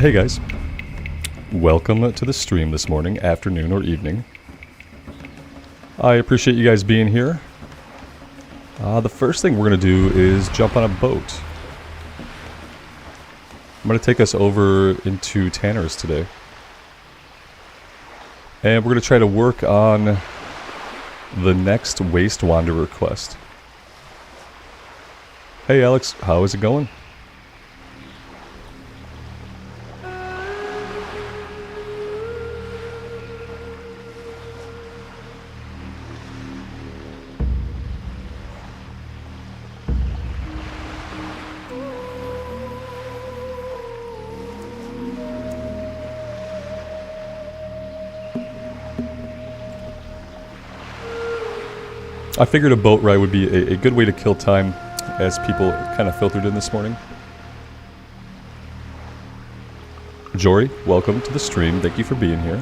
Hey guys, welcome to the stream this morning, afternoon, or evening. I appreciate you guys being here. The first thing we're going to do is jump on a boat. I'm going to take us over into Tanner's today. And we're going to try to work on the next Waste Wanderer quest. Hey Alex, how is it going? I figured a boat ride would be a good way to kill time as people kind of filtered in this morning. Jory, welcome to the stream. Thank you for being here.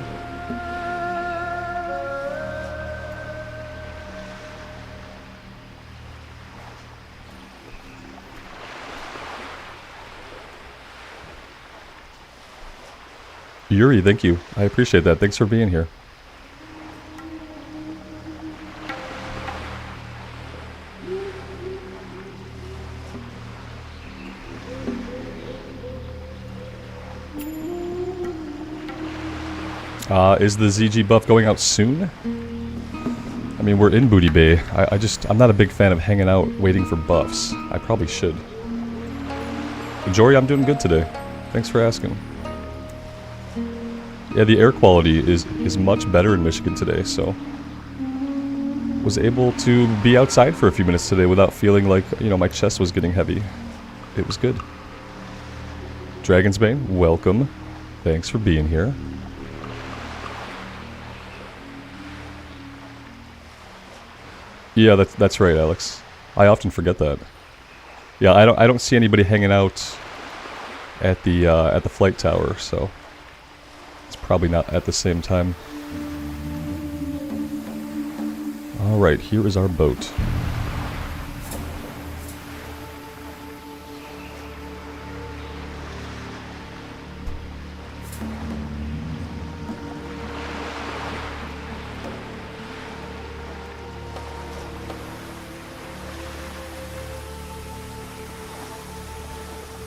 Yuri, thank you. I appreciate that. Thanks for being here. Is the ZG buff going out soon? I mean, we're in Booty Bay. I'm not a big fan of hanging out waiting for buffs. I probably should. But Jory, I'm doing good today. Thanks for asking. Yeah, the air quality is much better in Michigan today, so... was able to be outside for a few minutes today without feeling like, you know, my chest was getting heavy. It was good. Dragon's Bane, welcome. Thanks for being here. Yeah, that's right, Alex. I often forget that. Yeah, I don't see anybody hanging out at the flight tower, so it's probably not at the same time. All right, here is our boat.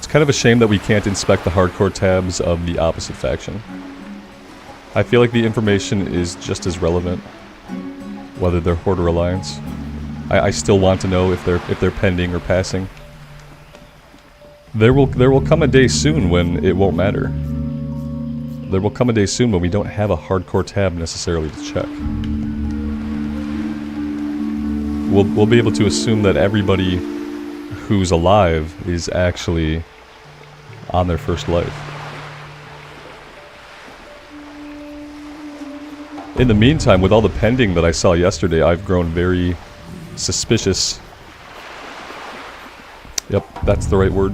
Kind of a shame that we can't inspect the hardcore tabs of the opposite faction. I feel like the information is just as relevant, whether they're Horde or Alliance. I still want to know if they're pending or passing. There will come a day soon when it won't matter. There will come a day soon when we don't have a hardcore tab necessarily to check. We'll be able to assume that everybody who's alive is actually on their first life. In the meantime, with all the pending that I saw yesterday, I've grown very suspicious. Yep, that's the right word.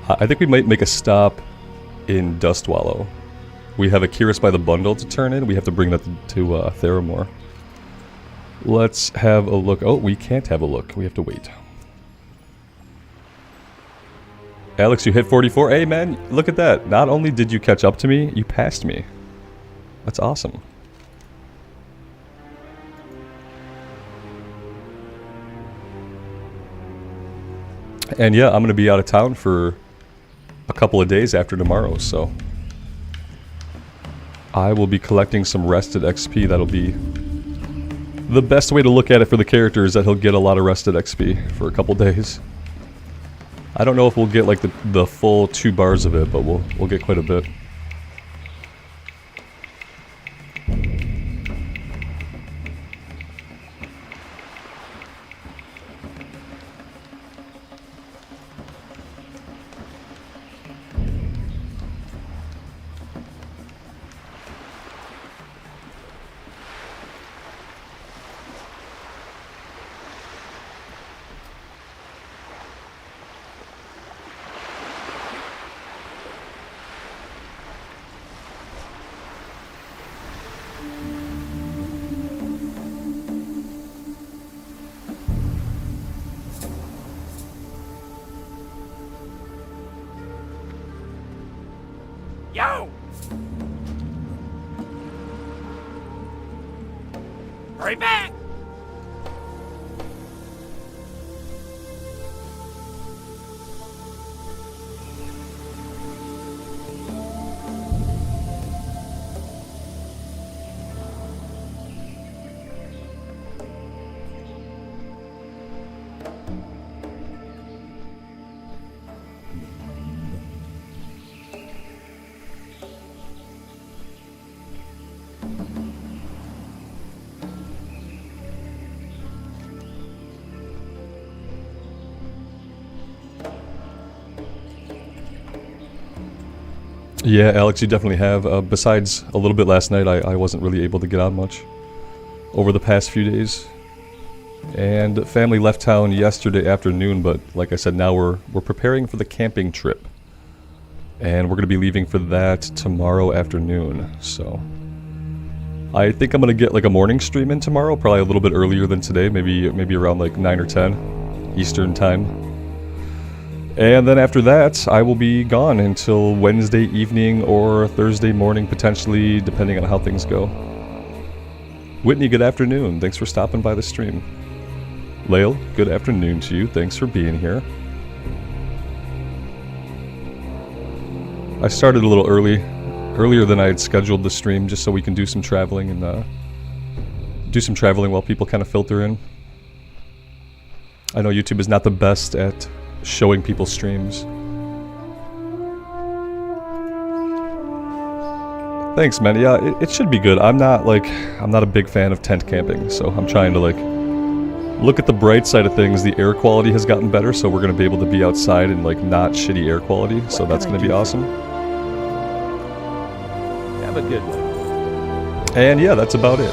I think we might make a stop in Dustwallow. We have a Kyrus by the bundle to turn in. We have to bring that to Theramore. Let's have a look. Oh, we can't have a look. We have to wait. Alex, you hit 44. Hey, man, look at that. Not only did you catch up to me, you passed me. That's awesome. And yeah, I'm going to be out of town for a couple of days after tomorrow, so I will be collecting some rested XP that'll be The best way to look at it for the character is that he'll get a lot of rested XP for a couple days. I don't know if we'll get like the full 2 bars of it, but we'll get quite a bit. Yo! Hurry back! Yeah, Alex, you definitely have. Besides a little bit last night, I wasn't really able to get on much over the past few days. And family left town yesterday afternoon, but like I said, now we're preparing for the camping trip. And we're going to be leaving for that tomorrow afternoon, so... I think I'm going to get like a morning stream in tomorrow, probably a little bit earlier than today, maybe around like 9 or 10 Eastern time. And then after that, I will be gone until Wednesday evening or Thursday morning, potentially, depending on how things go. Whitney, good afternoon. Thanks for stopping by the stream. Lael, good afternoon to you. Thanks for being here. I started a little earlier than I had scheduled the stream, just so we can do some traveling and do some traveling while people kind of filter in. I know YouTube is not the best at showing people streams. Thanks, man. Yeah, it should be good. I'm not a big fan of tent camping, so I'm trying to like look at the bright side of things. The air quality has gotten better, so we're gonna be able to be outside in like not shitty air quality, so that's gonna be awesome. Have a good one. And yeah, that's about it.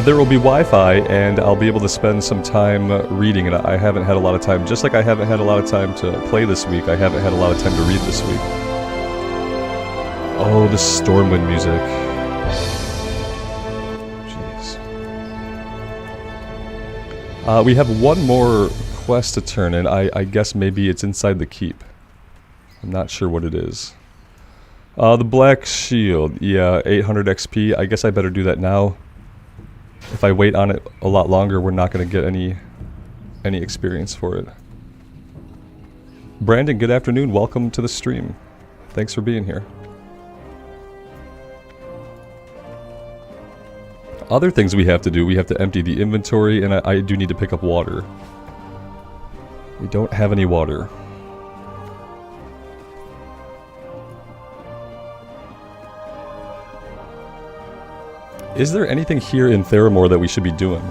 There will be Wi-Fi, and I'll be able to spend some time reading, and I haven't had a lot of time. Just like I haven't had a lot of time to play this week, I haven't had a lot of time to read this week. Oh, the Stormwind music. Jeez. We have one more quest to turn in. I guess maybe it's inside the keep. I'm not sure what it is. The Black Shield. Yeah, 800 XP. I guess I better do that now. If I wait on it a lot longer, we're not going to get any experience for it. Brandon, good afternoon. Welcome to the stream. Thanks for being here. Other things we have to do, we have to empty the inventory, and I do need to pick up water. We don't have any water. Is there anything here in Theramore that we should be doing?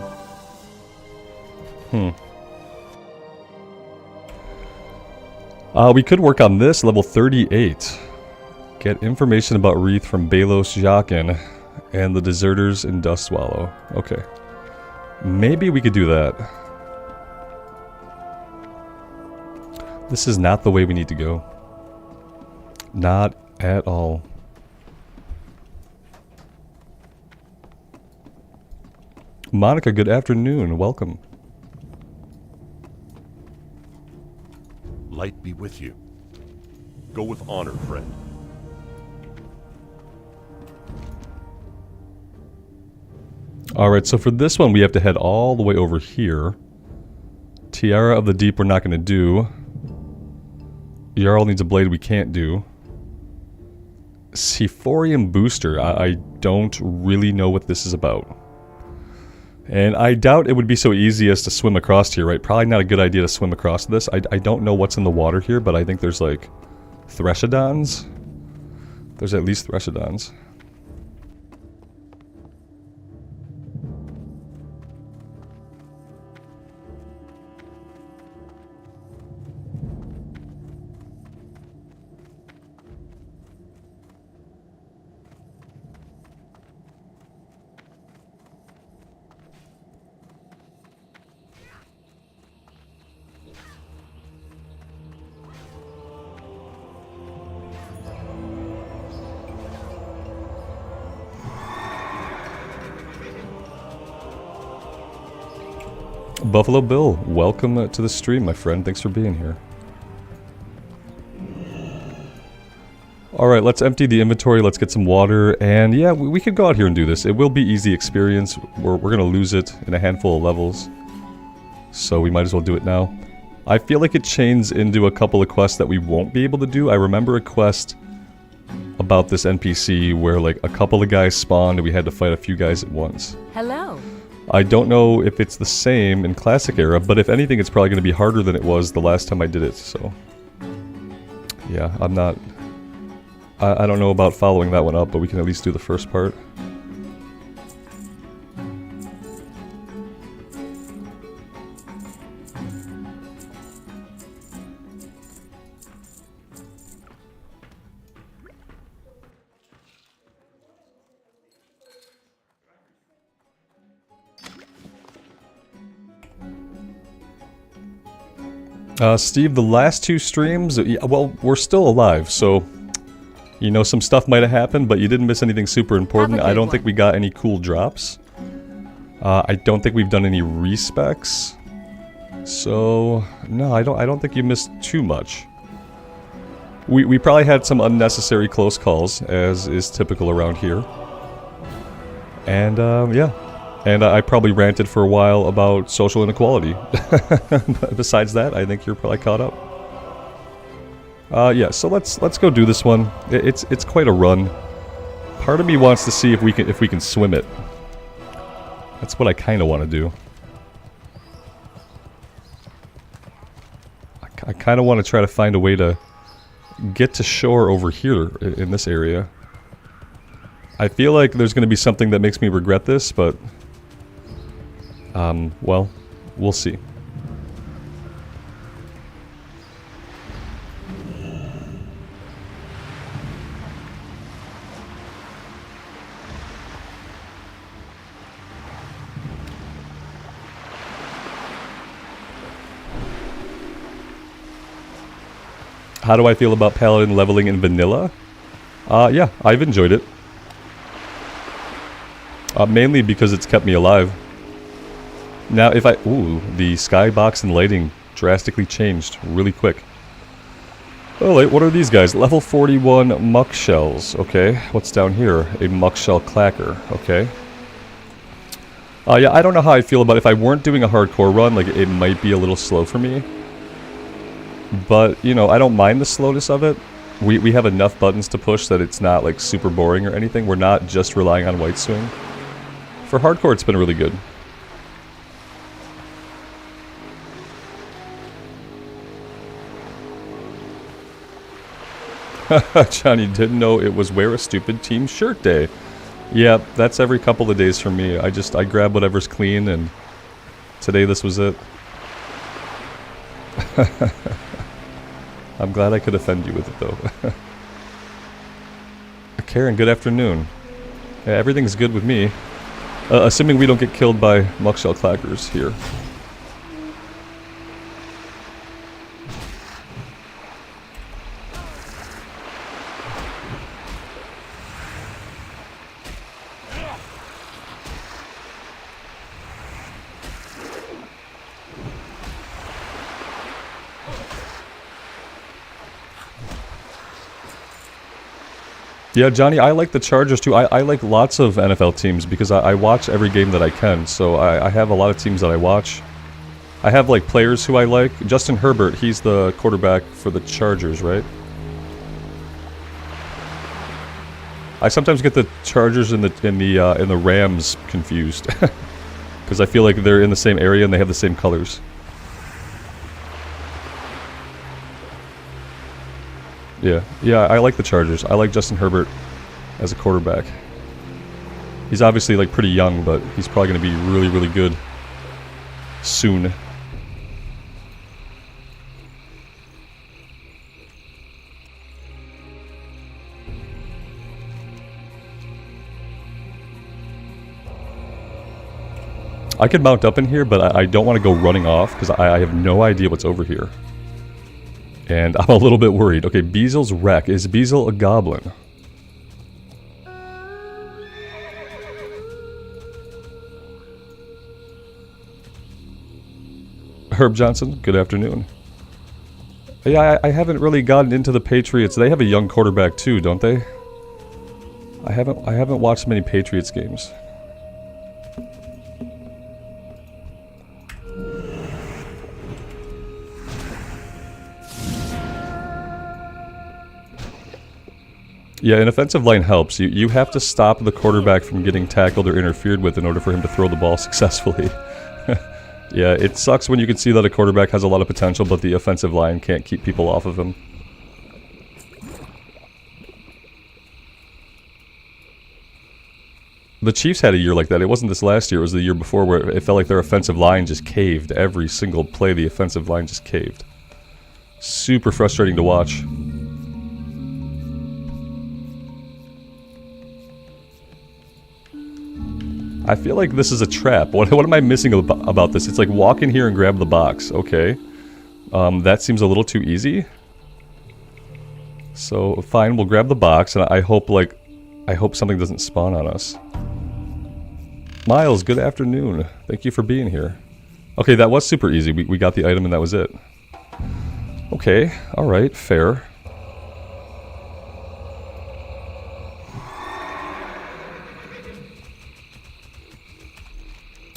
We could work on this, level 38. Get information about Wreath from Balos Jaqen and the deserters in Dustwallow. Okay. Maybe we could do that. This is not the way we need to go. Not at all. Monica, good afternoon. Welcome. Light be with you. Go with honor, friend. Alright, so for this one we have to head all the way over here. Tiara of the Deep we're not going to do. Jarl needs a blade we can't do. Sephorium Booster, I don't really know what this is about. And I doubt it would be so easy as to swim across here, right? Probably not a good idea to swim across this. I don't know what's in the water here, but I think there's like Threshadons. There's at least Threshadons. Buffalo Bill, welcome to the stream, my friend. Thanks for being here. Alright, let's empty the inventory, let's get some water, and yeah, we could go out here and do this. It will be easy experience. We're gonna lose it in a handful of levels, so we might as well do it now. I feel like it chains into a couple of quests that we won't be able to do. I remember a quest about this NPC where like a couple of guys spawned and we had to fight a few guys at once. Hello. I don't know if it's the same in Classic Era, but if anything it's probably going to be harder than it was the last time I did it, so... Yeah, I'm not... I don't know about following that one up, but we can at least do the first part. Steve, the last two streams, well, we're still alive, so, you know, some stuff might have happened, but you didn't miss anything super important. I don't think we got any cool drops. I don't think we've done any respecs. So, no, I don't think you missed too much. We probably had some unnecessary close calls, as is typical around here. And, yeah. And I probably ranted for a while about social inequality. But besides that, I think you're probably caught up. Yeah, so let's go do this one. It's quite a run. Part of me wants to see if we can swim it. That's what I kind of want to do. I kind of want to try to find a way to get to shore over here in this area. I feel like there's going to be something that makes me regret this, but... well, we'll see. How do I feel about Paladin leveling in vanilla? Yeah, I've enjoyed it. Mainly because it's kept me alive. Now, if I... Ooh, the skybox and lighting drastically changed really quick. Oh, wait, what are these guys? Level 41 muck shells. Okay, what's down here? A muck shell clacker. Okay. Yeah, I don't know how I feel about it. If I weren't doing a hardcore run, like, it might be a little slow for me. But, you know, I don't mind the slowness of it. We have enough buttons to push that it's not, like, super boring or anything. We're not just relying on White Swing. For hardcore, it's been really good. Johnny didn't know it was Wear a Stupid Team Shirt Day. Yeah, that's every couple of days for me. I grab whatever's clean, and today this was it. I'm glad I could offend you with it, though. Karen, good afternoon. Yeah, everything's good with me. Assuming we don't get killed by muckshell clackers here. Yeah, Johnny, I like the Chargers too. I like lots of NFL teams because I watch every game that I can. So I have a lot of teams that I watch. I have like players who I like. Justin Herbert, he's the quarterback for the Chargers, right? I sometimes get the Chargers and the Rams confused. Because I feel like they're in the same area and they have the same colors. Yeah, I like the Chargers. I like Justin Herbert as a quarterback. He's obviously like pretty young, but he's probably going to be really, really good soon. I could mount up in here, but I don't want to go running off because I have no idea what's over here. And I'm a little bit worried. Okay, Beazel's wreck. Is Beazel a goblin? Herb Johnson, good afternoon. Yeah, I haven't really gotten into the Patriots. They have a young quarterback too, don't they? I haven't watched many Patriots games. Yeah, an offensive line helps. You have to stop the quarterback from getting tackled or interfered with in order for him to throw the ball successfully. Yeah, it sucks when you can see that a quarterback has a lot of potential, but the offensive line can't keep people off of him. The Chiefs had a year like that. It wasn't this last year, it was the year before, where it felt like their offensive line just caved. Every single play, the offensive line just caved. Super frustrating to watch. I feel like this is a trap. What am I missing about this? It's like walk in here and grab the box. Okay. That seems a little too easy. So, fine, we'll grab the box, and I hope something doesn't spawn on us. Miles, good afternoon. Thank you for being here. Okay, that was super easy. We got the item and that was it. Okay, alright, fair.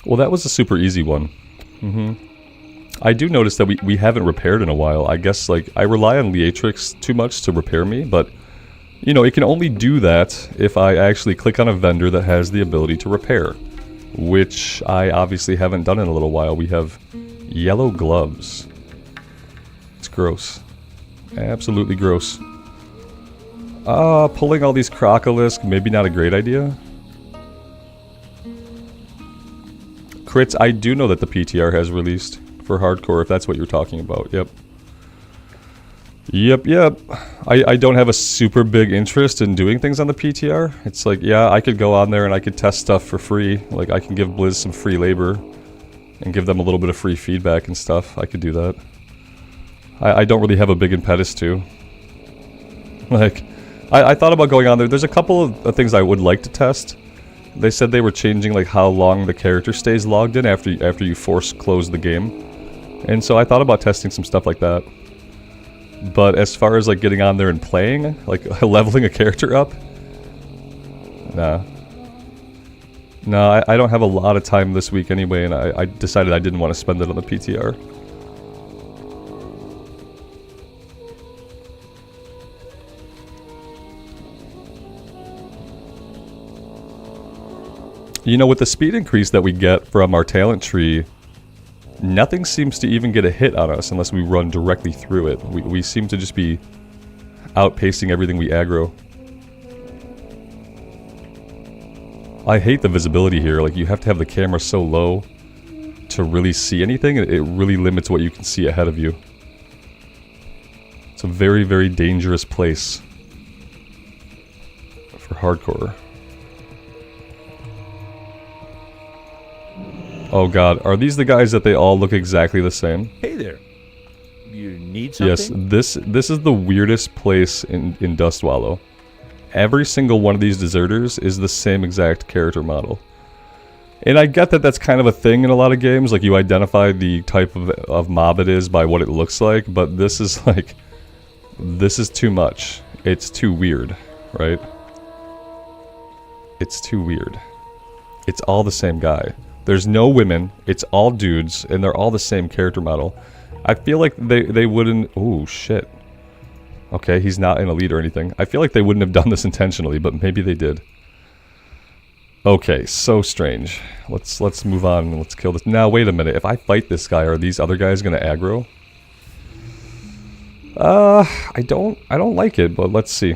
Well, that was a super easy one. I do notice that we haven't repaired in a while. I guess, like, I rely on Leatrix too much to repair me, but, you know, it can only do that if I actually click on a vendor that has the ability to repair, which I obviously haven't done in a little while. We have yellow gloves. It's gross. Absolutely gross. Pulling all these Crocolisk, maybe not a great idea. Crits, I do know that the PTR has released for hardcore, if that's what you're talking about. Yep. Yep. I don't have a super big interest in doing things on the PTR. It's like, yeah, I could go on there and I could test stuff for free. Like, I can give Blizz some free labor and give them a little bit of free feedback and stuff. I could do that. I don't really have a big impetus to. Like, I thought about going on there. There's a couple of things I would like to test. They said they were changing, like, how long the character stays logged in after you force close the game. And so I thought about testing some stuff like that. But as far as, like, getting on there and playing, like, leveling a character up, nah. No, I don't have a lot of time this week anyway, and I decided I didn't want to spend it on the PTR. You know, with the speed increase that we get from our talent tree, nothing seems to even get a hit on us unless we run directly through it. We seem to just be outpacing everything we aggro. I hate the visibility here. Like, you have to have the camera so low to really see anything. It really limits what you can see ahead of you. It's a very, very dangerous place for hardcore. Oh god, are these the guys that they all look exactly the same? Hey there. You need something? Yes, this is the weirdest place in Dustwallow. Every single one of these deserters is the same exact character model. And I get that that's kind of a thing in a lot of games, like you identify the type of mob it is by what it looks like, but this is like, this is too much. It's too weird, right? It's too weird. It's all the same guy. There's no women, it's all dudes, and they're all the same character model. I feel like they wouldn't... Ooh, shit. Okay, he's not in elite or anything. I feel like they wouldn't have done this intentionally, but maybe they did. Okay, so strange. Let's move on and let's kill this. Now wait a minute. If I fight this guy, are these other guys gonna aggro? I don't like it, but let's see.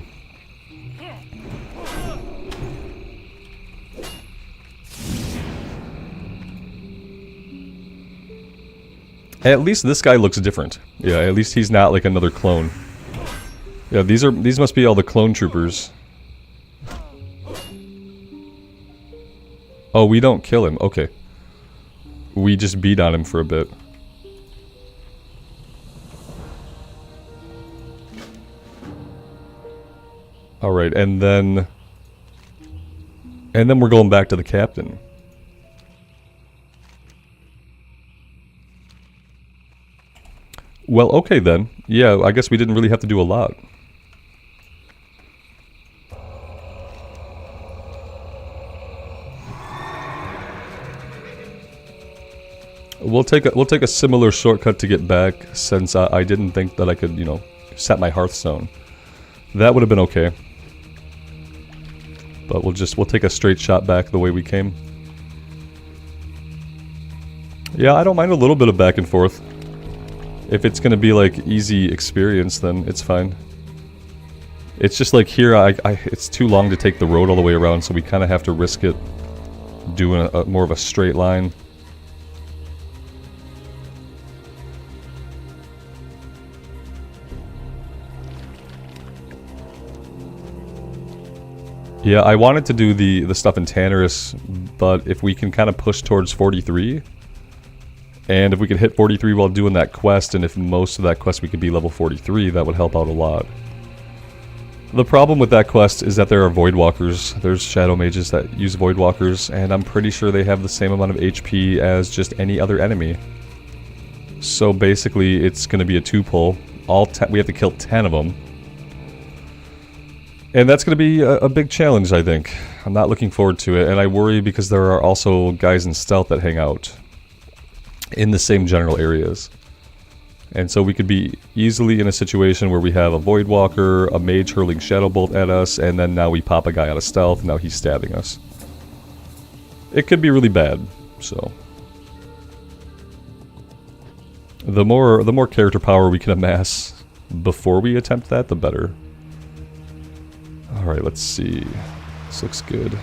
At least this guy looks different. Yeah, at least he's not like another clone. Yeah, these must be all the clone troopers. Oh, we don't kill him. Okay. We just beat on him for a bit. Alright, and then we're going back to the captain. Well, okay then. Yeah, I guess we didn't really have to do a lot. We'll take a similar shortcut to get back, since I didn't think that I could, you know, set my Hearthstone. That would have been okay. But we'll take a straight shot back the way we came. Yeah, I don't mind a little bit of back and forth. If it's gonna be like easy experience, then it's fine. It's just like here, it's too long to take the road all the way around, so we kind of have to risk it doing more of a straight line. Yeah, I wanted to do the stuff in Tannerus, but if we can kind of push towards 43, and if we could hit 43 while doing that quest, and if most of that quest we could be level 43, that would help out a lot. The problem with that quest is that there are Voidwalkers. There's Shadow Mages that use Voidwalkers, and I'm pretty sure they have the same amount of HP as just any other enemy. So basically, it's going to be a 2-pull. We have to kill 10 of them. And that's going to be a big challenge, I think. I'm not looking forward to it, and I worry because there are also guys in stealth that hang out in the same general areas. And so we could be easily in a situation where we have a Voidwalker, a mage hurling Shadow Bolt at us, and then now we pop a guy out of stealth, and now he's stabbing us. It could be really bad, so... The more character power we can amass before we attempt that, the better. Alright, let's see. This looks good.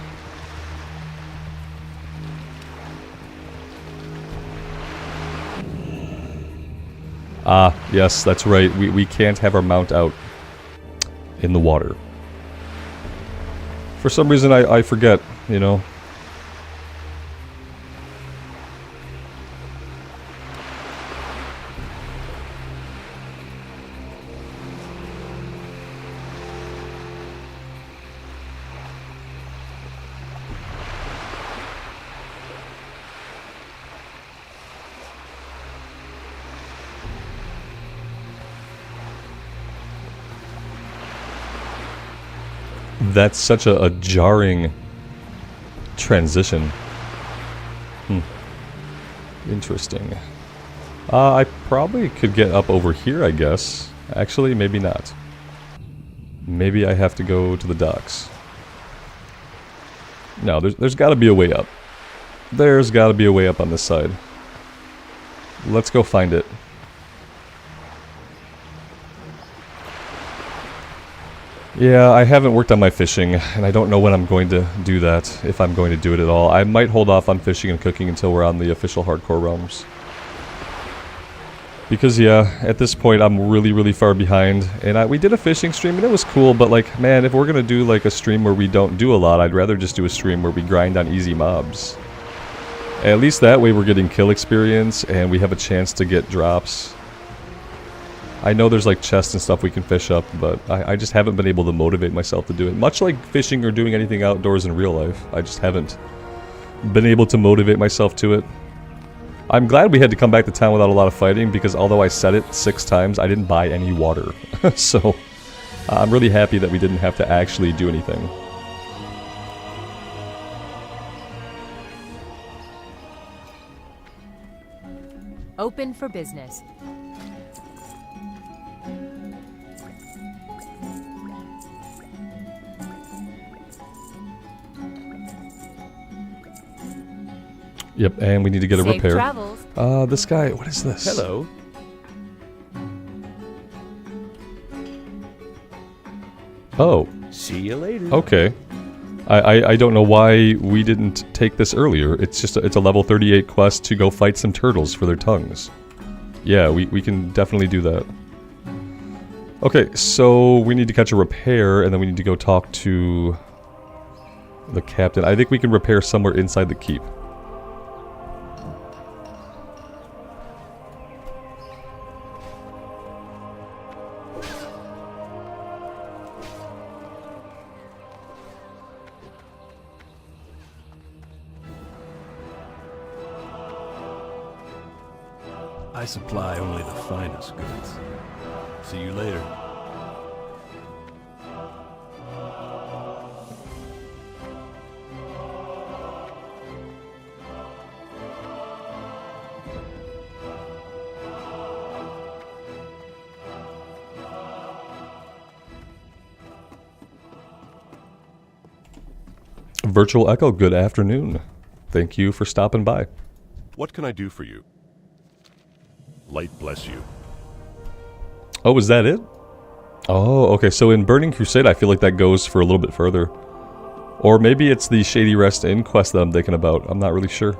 Ah, yes, that's right. We can't have our mount out in the water. For some reason I forget, you know. That's such a jarring transition. Interesting. I probably could get up over here, I guess. Actually, maybe not. Maybe I have to go to the docks. No, there's got to be a way up. There's got to be a way up on this side. Let's go find it. Yeah, I haven't worked on my fishing, and I don't know when I'm going to do that, if I'm going to do it at all. I might hold off on fishing and cooking until we're on the official hardcore realms. Because yeah, at this point I'm really far behind, and we did a fishing stream and it was cool, but like, man, if we're gonna do like a stream where we don't do a lot, I'd rather just do a stream where we grind on easy mobs. At least that way we're getting kill experience, and we have a chance to get drops. I know there's like chests and stuff we can fish up, but I just haven't been able to motivate myself to do it. Much like fishing or doing anything outdoors in real life, I just haven't been able to motivate myself to it. I'm glad we had to come back to town without a lot of fighting, because although I said it 6 times, I didn't buy any water. So, I'm really happy that we didn't have to actually do anything. Open for business. Yep, and we need to get a Safe repair. travels. This guy, what is this? Hello. Oh, See you later. okay. I don't know why we didn't take this earlier. It's just it's a level 38 quest to go fight some turtles for their tongues. Yeah, we can definitely do that. Okay, so we need to catch a repair, and then we need to go talk to the captain. I think we can repair somewhere inside the keep. I supply only the finest goods. See you later. Virtual Echo, good afternoon. Thank you for stopping by. What can I do for you? Light bless you. Oh, is that it? Oh, okay, so in Burning Crusade, I feel like that goes for a little bit further. Or maybe it's the Shady Rest Inn quest that I'm thinking about. I'm not really sure.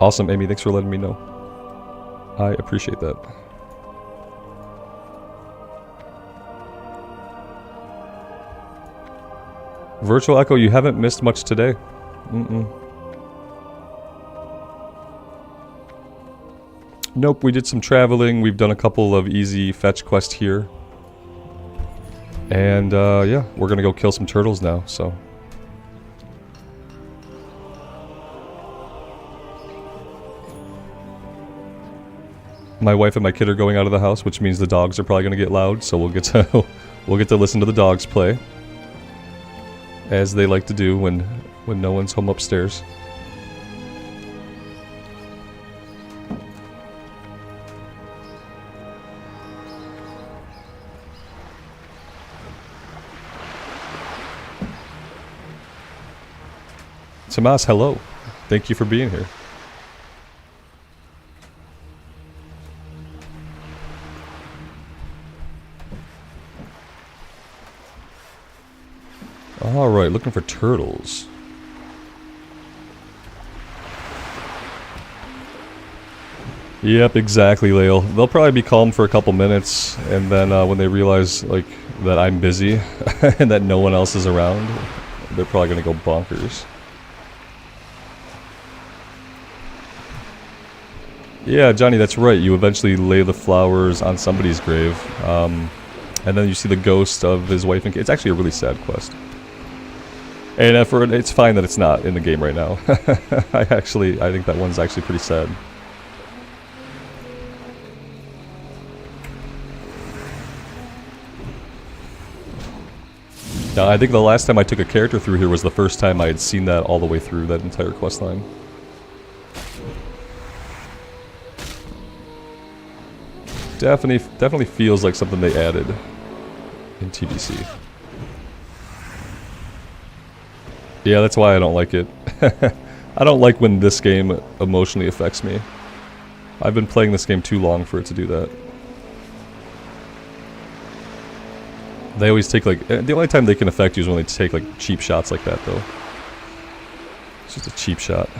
Awesome, Amy, thanks for letting me know. I appreciate that. Virtual Echo, you haven't missed much today. Nope, we did some traveling. We've done a couple of easy fetch quests here. And, yeah, we're gonna go kill some turtles now, so. My wife and my kid are going out of the house, which means the dogs are probably gonna get loud, so we'll get to listen to the dogs play. As they like to do when no one's home upstairs. Tomas, hello. Thank you for being here. Alright, looking for turtles. Yep, exactly, Lael. They'll probably be calm for a couple minutes, and then when they realize, like, that I'm busy, and that no one else is around, they're probably gonna go bonkers. Yeah, Johnny, that's right. You eventually lay the flowers on somebody's grave, and then you see the ghost of his wife and kid. It's actually a really sad quest. And it's fine that it's not in the game right now. I think that one's actually pretty sad. Now, I think the last time I took a character through here was the first time I had seen that all the way through that entire quest line. Definitely feels like something they added in TBC. Yeah, that's why I don't like it. I don't like when this game emotionally affects me. I've been playing this game too long for it to do that. They always take, like, the only time they can affect you is when they take, like, cheap shots like that, though. It's just a cheap shot.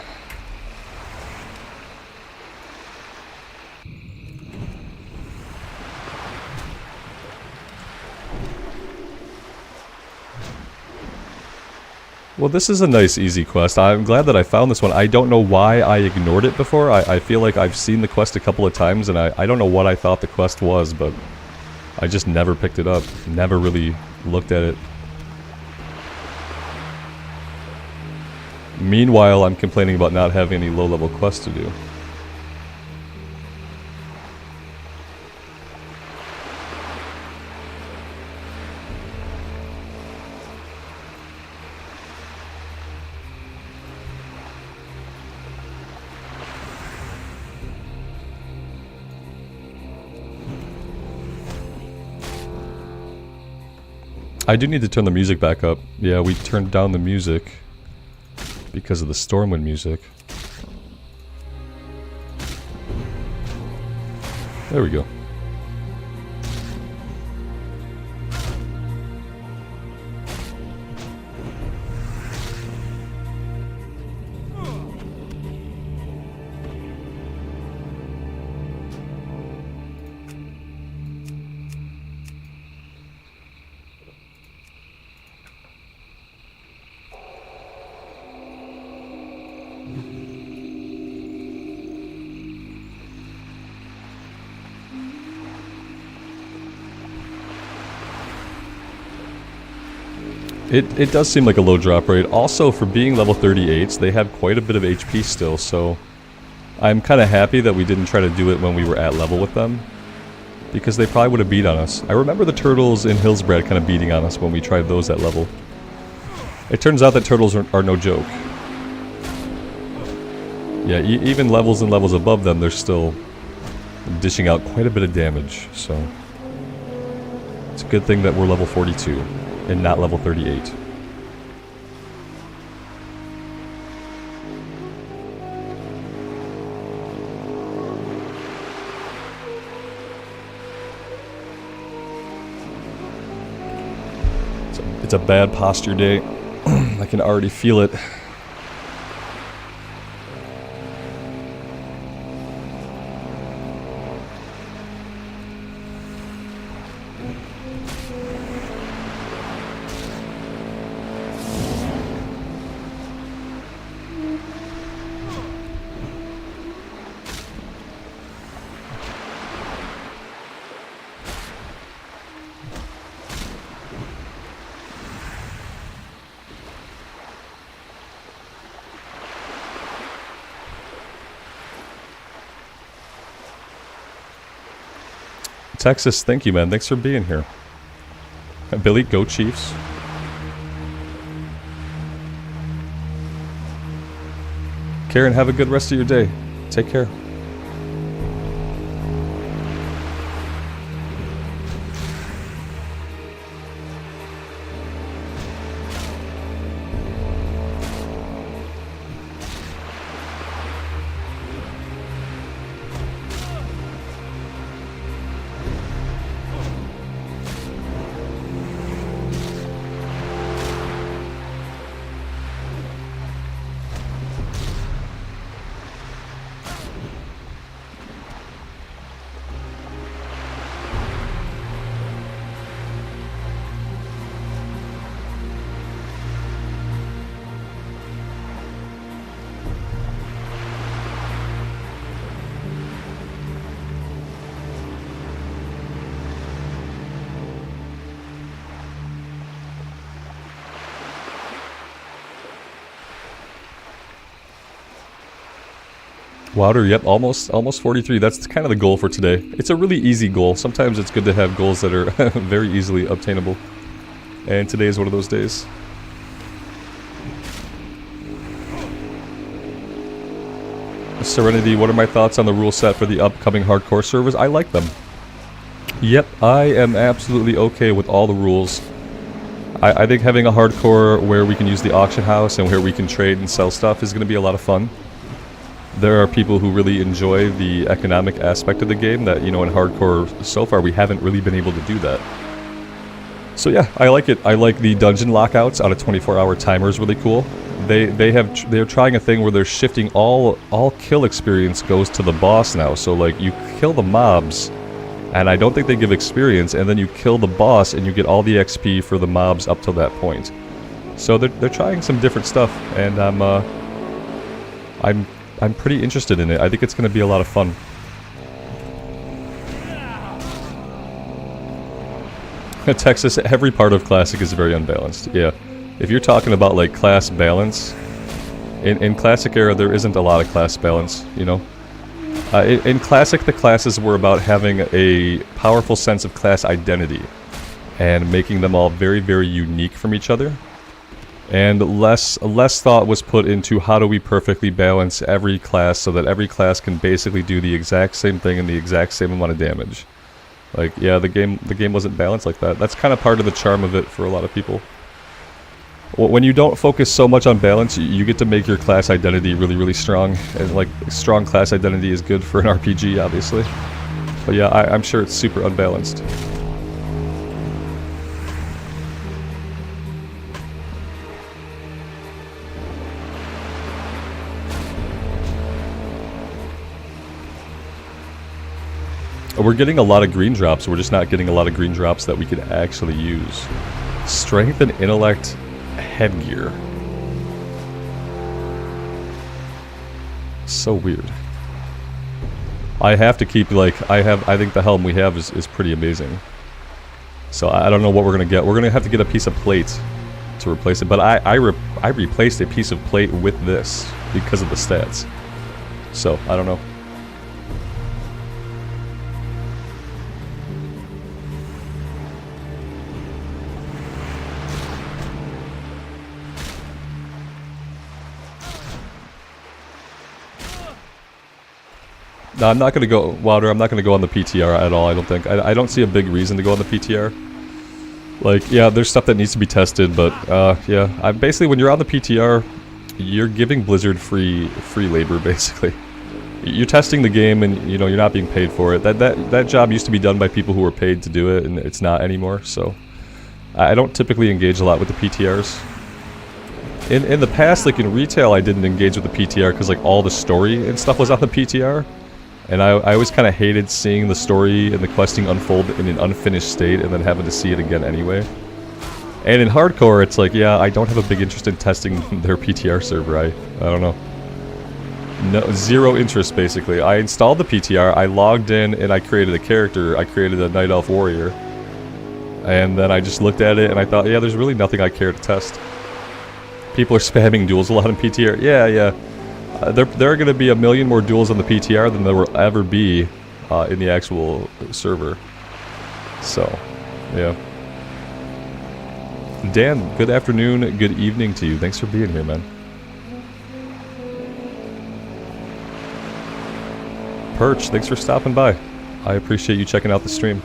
Well, this is a nice, easy quest. I'm glad that I found this one. I don't know why I ignored it before. I feel like I've seen the quest a couple of times, and I don't know what I thought the quest was, but I just never picked it up. Never really looked at it. Meanwhile, I'm complaining about not having any low-level quests to do. I do need to turn the music back up. Yeah, we turned down the music because of the Stormwind music. There we go. It does seem like a low drop rate. Also, for being level 38s, they have quite a bit of HP still, so I'm kind of happy that we didn't try to do it when we were at level with them, because they probably would have beat on us. I remember the turtles in Hillsbrad kind of beating on us when we tried those at level. It turns out that turtles are no joke. Yeah, even levels and levels above them, they're still dishing out quite a bit of damage, so it's a good thing that we're level 42. And not level 38. It's a bad posture day. I can already feel it. Texas, thank you, man. Thanks for being here. Billy, go Chiefs. Karen, have a good rest of your day. Take care. Wouter, yep, almost 43. That's kind of the goal for today. It's a really easy goal. Sometimes it's good to have goals that are very easily obtainable. And today is one of those days. Serenity, what are my thoughts on the rule set for the upcoming hardcore servers? I like them. Yep, I am absolutely okay with all the rules. I think having a hardcore where we can use the auction house and where we can trade and sell stuff is going to be a lot of fun. There are people who really enjoy the economic aspect of the game that, you know, in hardcore so far we haven't really been able to do that. So yeah, I like it. I like the dungeon lockouts on a 24-hour timer is really cool. They're trying a thing where they're shifting all kill experience goes to the boss now. So like you kill the mobs, and I don't think they give experience, and then you kill the boss and you get all the XP for the mobs up till that point. So they're trying some different stuff, and I'm pretty interested in it. I think it's going to be a lot of fun. Texas, every part of Classic is very unbalanced. Yeah. If you're talking about like class balance, in Classic era there isn't a lot of class balance, you know? In Classic, the classes were about having a powerful sense of class identity and making them all very, very unique from each other. And less thought was put into how do we perfectly balance every class so that every class can basically do the exact same thing and the exact same amount of damage. Like, yeah, the game wasn't balanced like that. That's kind of part of the charm of it for a lot of people. When you don't focus so much on balance, you get to make your class identity really, really strong. And like, strong class identity is good for an RPG, obviously. But yeah, I'm sure it's super unbalanced. We're getting a lot of green drops, we're just not getting a lot of green drops that we could actually use. Strength and intellect headgear. So weird. I have to keep, like, I think the helm we have is pretty amazing. So I don't know what we're gonna get. We're gonna have to get a piece of plate to replace it, but I replaced a piece of plate with this because of the stats. So, I don't know. No, I'm not going to go, Wilder, I'm not going to go on the PTR at all, I don't think. I don't see a big reason to go on the PTR. Like, yeah, there's stuff that needs to be tested, but, yeah. Basically, when you're on the PTR, you're giving Blizzard free labor, basically. You're testing the game, and, you know, you're not being paid for it. That job used to be done by people who were paid to do it, and it's not anymore, so... I don't typically engage a lot with the PTRs. In the past, like, in retail, I didn't engage with the PTR, because, like, all the story and stuff was on the PTR. And I always kind of hated seeing the story and the questing unfold in an unfinished state and then having to see it again anyway. And in hardcore, it's like, yeah, I don't have a big interest in testing their PTR server. I don't know. No, zero interest, basically. I installed the PTR, I logged in, and I created a character. I created a Night Elf Warrior. And then I just looked at it, and I thought, yeah, there's really nothing I care to test. People are spamming duels a lot in PTR. Yeah. There are going to be a million more duels on the PTR than there will ever be in the actual server. So, yeah. Dan, good afternoon, good evening to you. Thanks for being here, man. Perch, thanks for stopping by. I appreciate you checking out the stream.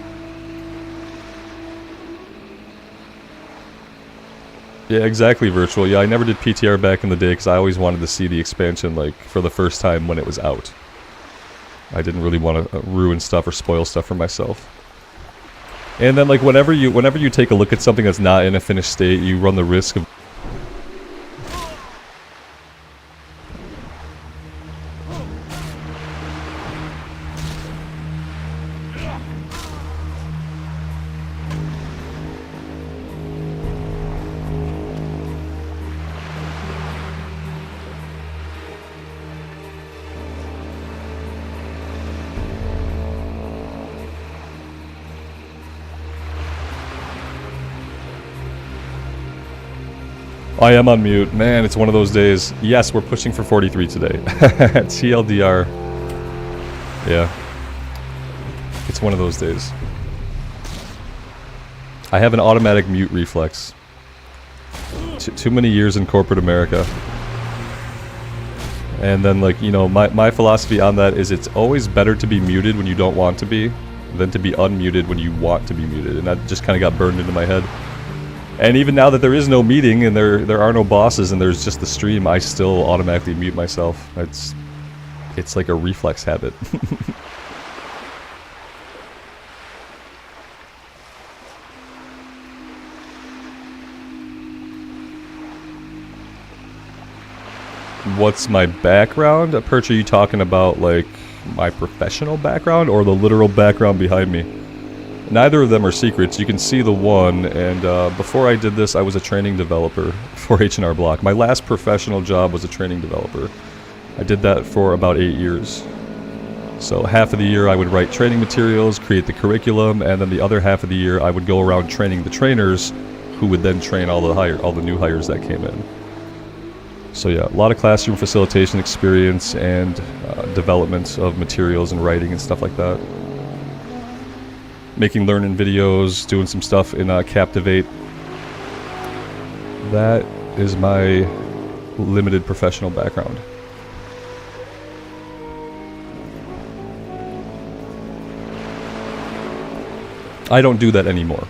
Yeah, exactly, Virtual. Yeah, I never did PTR back in the day because I always wanted to see the expansion, like, for the first time when it was out. I didn't really want to ruin stuff or spoil stuff for myself. And then, like, whenever you take a look at something that's not in a finished state, you run the risk of... I am on mute. Man, it's one of those days. Yes, we're pushing for 43 today. TLDR. Yeah. It's one of those days. I have an automatic mute reflex. Too many years in corporate America. And then, like, you know, my philosophy on that is it's always better to be muted when you don't want to be than to be unmuted when you want to be muted. And that just kind of got burned into my head. And even now that there is no meeting and there are no bosses and there's just the stream, I still automatically mute myself. It's like a reflex habit. What's my background? Perch, are you talking about, like, my professional background or the literal background behind me? Neither of them are secrets. You can see the one, and before I did this, I was a training developer for H&R Block. My last professional job was a training developer. I did that for about 8 years. So half of the year I would write training materials, create the curriculum, and then the other half of the year I would go around training the trainers, who would then train all the new hires that came in. So yeah, a lot of classroom facilitation experience and development of materials and writing and stuff like that. Making learning videos, doing some stuff in Captivate. That is my limited professional background. I don't do that anymore.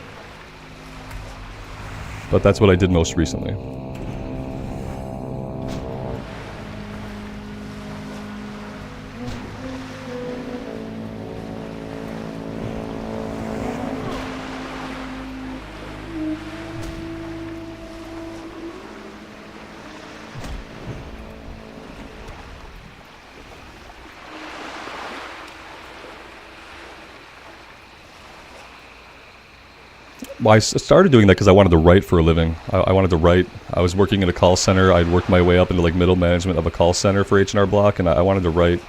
But that's what I did most recently. Well, I started doing that because I wanted to write for a living. I wanted to write. I was working in a call center. I'd worked my way up into like middle management of a call center for H&R Block, and I wanted to write.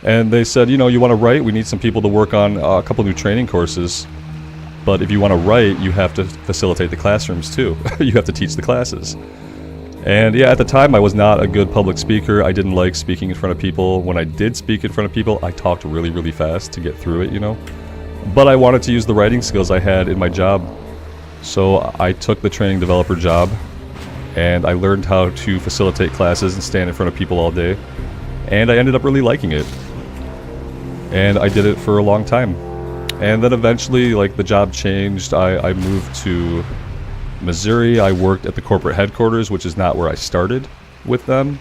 And they said, you know, you want to write? We need some people to work on a couple new training courses. But if you want to write, you have to facilitate the classrooms too. You have to teach the classes. And yeah, at the time I was not a good public speaker. I didn't like speaking in front of people. When I did speak in front of people, I talked really, really fast to get through it, you know. But I wanted to use the writing skills I had in my job. So I took the training developer job, and I learned how to facilitate classes and stand in front of people all day. And I ended up really liking it. And I did it for a long time. And then eventually, like, the job changed. I moved to Missouri. I worked at the corporate headquarters, which is not where I started with them.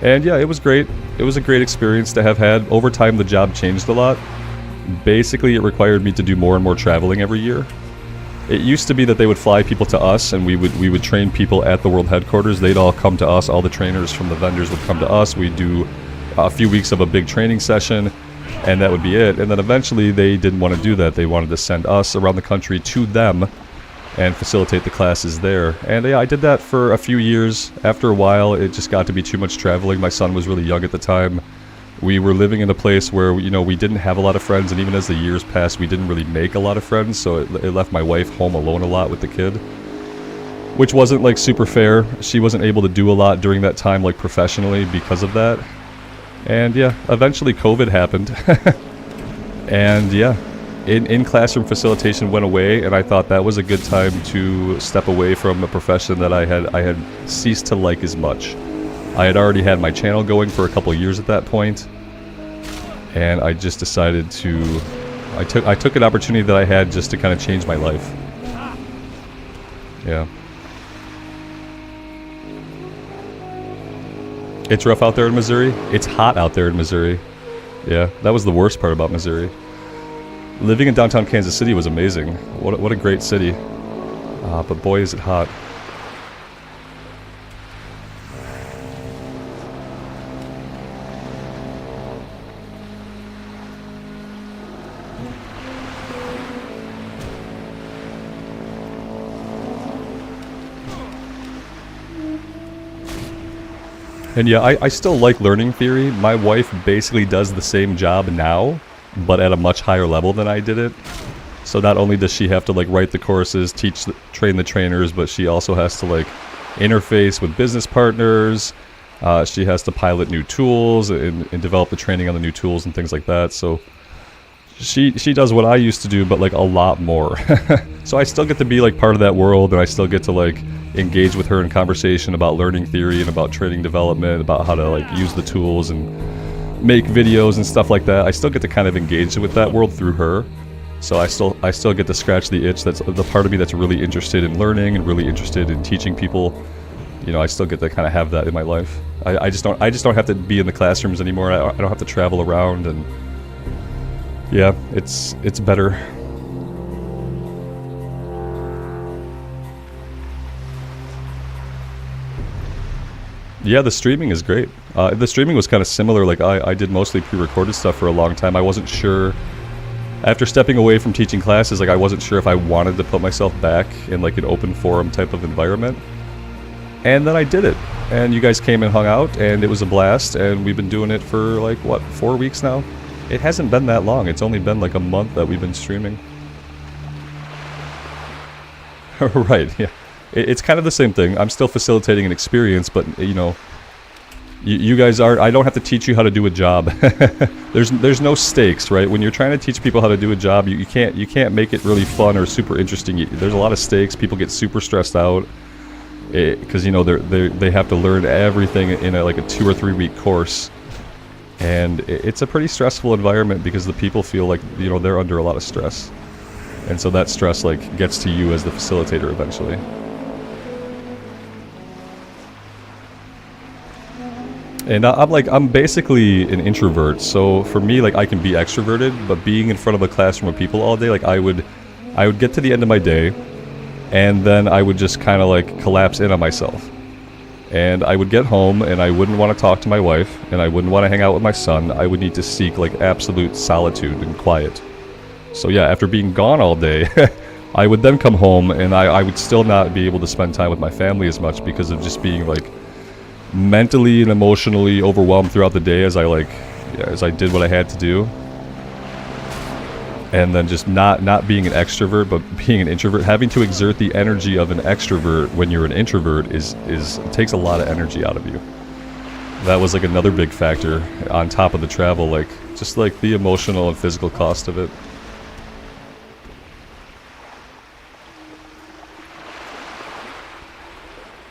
And yeah, it was great. It was a great experience to have had. Over time, the job changed a lot. Basically, it required me to do more and more traveling every year. It used to be that they would fly people to us, and we would train people at the world headquarters. They'd all come to us. All the trainers from the vendors would come to us. We'd do a few weeks of a big training session, and that would be it. And then eventually, they didn't want to do that. They wanted to send us around the country to them and facilitate the classes there. And yeah, I did that for a few years. After a while, it just got to be too much traveling. My son was really young at the time. We were living in a place where, you know, we didn't have a lot of friends, and even as the years passed, we didn't really make a lot of friends, so it left my wife home alone a lot with the kid, which wasn't, like, super fair. She wasn't able to do a lot during that time, like, professionally because of that. And yeah, eventually COVID happened. And yeah, in-classroom facilitation went away, and I thought that was a good time to step away from a profession that I had ceased to like as much. I had already had my channel going for a couple of years at that point, and I just decided to... I took an opportunity that I had just to kind of change my life. Yeah. It's rough out there in Missouri. It's hot out there in Missouri. Yeah, that was the worst part about Missouri. Living in downtown Kansas City was amazing. What a great city. But boy, is it hot. And yeah, I still like learning theory. My wife basically does the same job now, but at a much higher level than I did it. So not only does she have to, like, write the courses, train the trainers, but she also has to, like, interface with business partners. She has to pilot new tools and develop the training on the new tools and things like that. So she does what I used to do, but, like, a lot more. So I still get to be, like, part of that world, and I still get to, like, engage with her in conversation about learning theory and about training development, about how to, like, use the tools and make videos and stuff like that. I still get to kind of engage with that world through her. So I still get to scratch the itch. That's the part of me that's really interested in learning and really interested in teaching people. You know, I still get to kind of have that in my life. I just don't have to be in the classrooms anymore. I don't have to travel around, and yeah, it's better. Yeah, the streaming is great. The streaming was kind of similar. Like, I did mostly pre-recorded stuff for a long time. I wasn't sure, after stepping away from teaching classes, like, I wasn't sure if I wanted to put myself back in, like, an open forum type of environment. And then I did it. And you guys came and hung out, and it was a blast. And we've been doing it for, like, what, 4 weeks now? It hasn't been that long. It's only been, like, a month that we've been streaming. Right, yeah. It's kind of the same thing. I'm still facilitating an experience, but, you know, you guys are... I don't have to teach you how to do a job. There's no stakes, right? When you're trying to teach people how to do a job, you can't make it really fun or super interesting. There's a lot of stakes. People get super stressed out because, you know, they have to learn everything in like a 2 or 3 week course, and it's a pretty stressful environment because the people feel like, you know, they're under a lot of stress. And so that stress like gets to you as the facilitator eventually. And I'm basically an introvert, so for me, like, I can be extroverted, but being in front of a classroom of people all day, like, I would get to the end of my day, and then I would just kind of like collapse in on myself. And I would get home, and I wouldn't want to talk to my wife, and I wouldn't want to hang out with my son. I would need to seek like absolute solitude and quiet. So yeah, after being gone all day, I would then come home, and I would still not be able to spend time with my family as much because of just being like mentally and emotionally overwhelmed throughout the day as I did what I had to do. And then just not being an extrovert but being an introvert, having to exert the energy of an extrovert when you're an introvert it takes a lot of energy out of you. That was like another big factor on top of the travel, like just like the emotional and physical cost of it.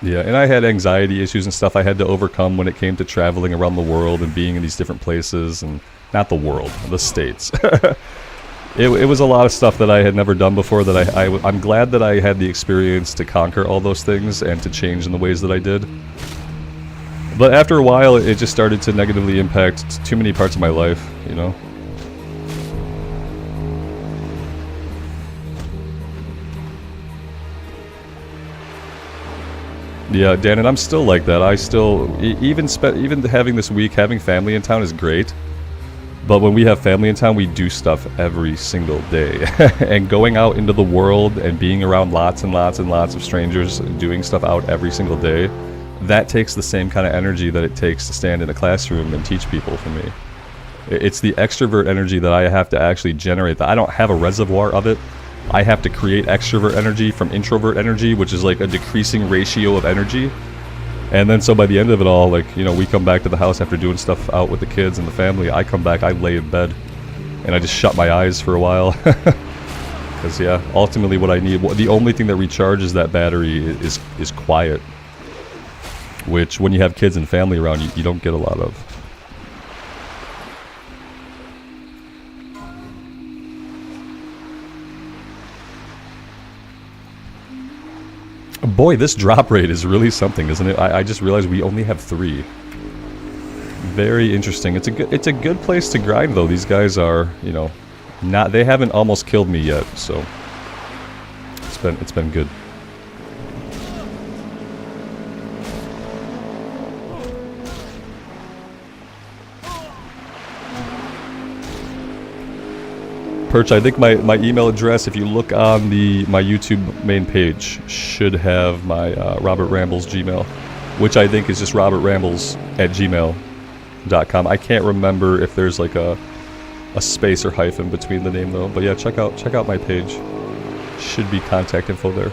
Yeah, and I had anxiety issues and stuff I had to overcome when it came to traveling around the world and being in these different places, and not the world, the States. It was a lot of stuff that I had never done before that I'm glad that I had the experience to conquer all those things and to change in the ways that I did. But after a while, it just started to negatively impact too many parts of my life, you know? Yeah, Dan, and I'm still like that. I still, even having this week, having family in town is great. But when we have family in town, we do stuff every single day. And going out into the world and being around lots and lots and lots of strangers, doing stuff out every single day, that takes the same kind of energy that it takes to stand in a classroom and teach people for me. It's the extrovert energy that I have to actually generate. I don't have a reservoir of it. I have to create extrovert energy from introvert energy, which is like a decreasing ratio of energy. And then so by the end of it all, like, you know, we come back to the house after doing stuff out with the kids and the family. I come back, I lay in bed, and I just shut my eyes for a while. Because, yeah, ultimately what I need, the only thing that recharges that battery is quiet. Which, when you have kids and family around, you don't get a lot of. Boy, this drop rate is really something, isn't it? I just realized we only have 3. Very interesting. It's a good place to grind, though. These guys are, you know, they haven't almost killed me yet, so it's been good. Perch, I think my email address, if you look on my YouTube main page, should have my Robert Rambles Gmail, which I think is just robertrambles@gmail.com. I can't remember if there's like a space or hyphen between the name though. But yeah, check out my page. Should be contact info there.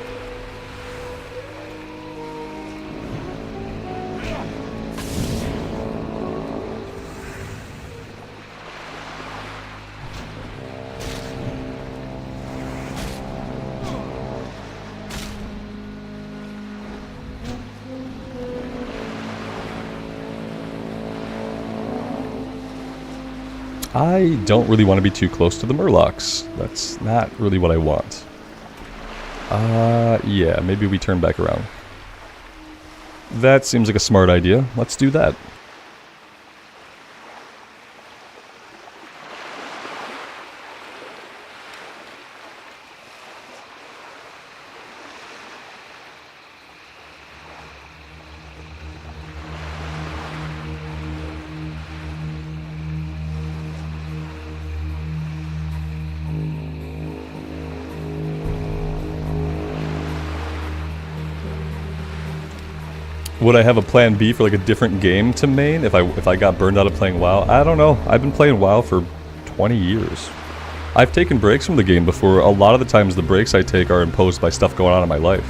I don't really want to be too close to the Murlocs. That's not really what I want. Yeah, maybe we turn back around. That seems like a smart idea. Let's do that. Would I have a plan B for like a different game to main if I got burned out of playing WoW? I don't know. I've been playing WoW for 20 years. I've taken breaks from the game before. A lot of the times the breaks I take are imposed by stuff going on in my life.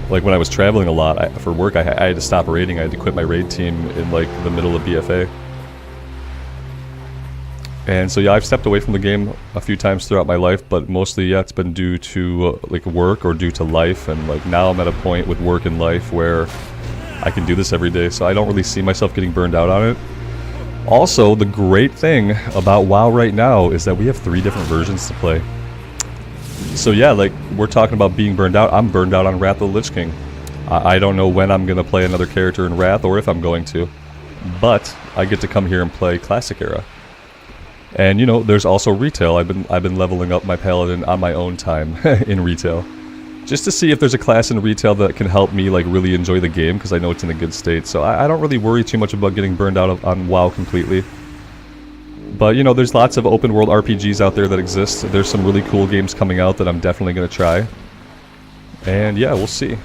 Like when I was traveling a lot for work, I had to stop raiding. I had to quit my raid team in like the middle of BFA. And so yeah, I've stepped away from the game a few times throughout my life, but mostly yeah, it's been due to like work or due to life. And like now I'm at a point with work and life where I can do this every day, so I don't really see myself getting burned out on it. Also, the great thing about WoW right now is that we have 3 different versions to play. So yeah, like, we're talking about being burned out. I'm burned out on Wrath of the Lich King. I don't know when I'm going to play another character in Wrath, or if I'm going to. But I get to come here and play Classic Era. And, you know, there's also retail. I've been leveling up my Paladin on my own time in retail. Just to see if there's a class in retail that can help me, like, really enjoy the game, because I know it's in a good state. So I don't really worry too much about getting burned out on WoW completely. But, you know, there's lots of open world RPGs out there that exist. There's some really cool games coming out that I'm definitely going to try. And yeah, we'll see.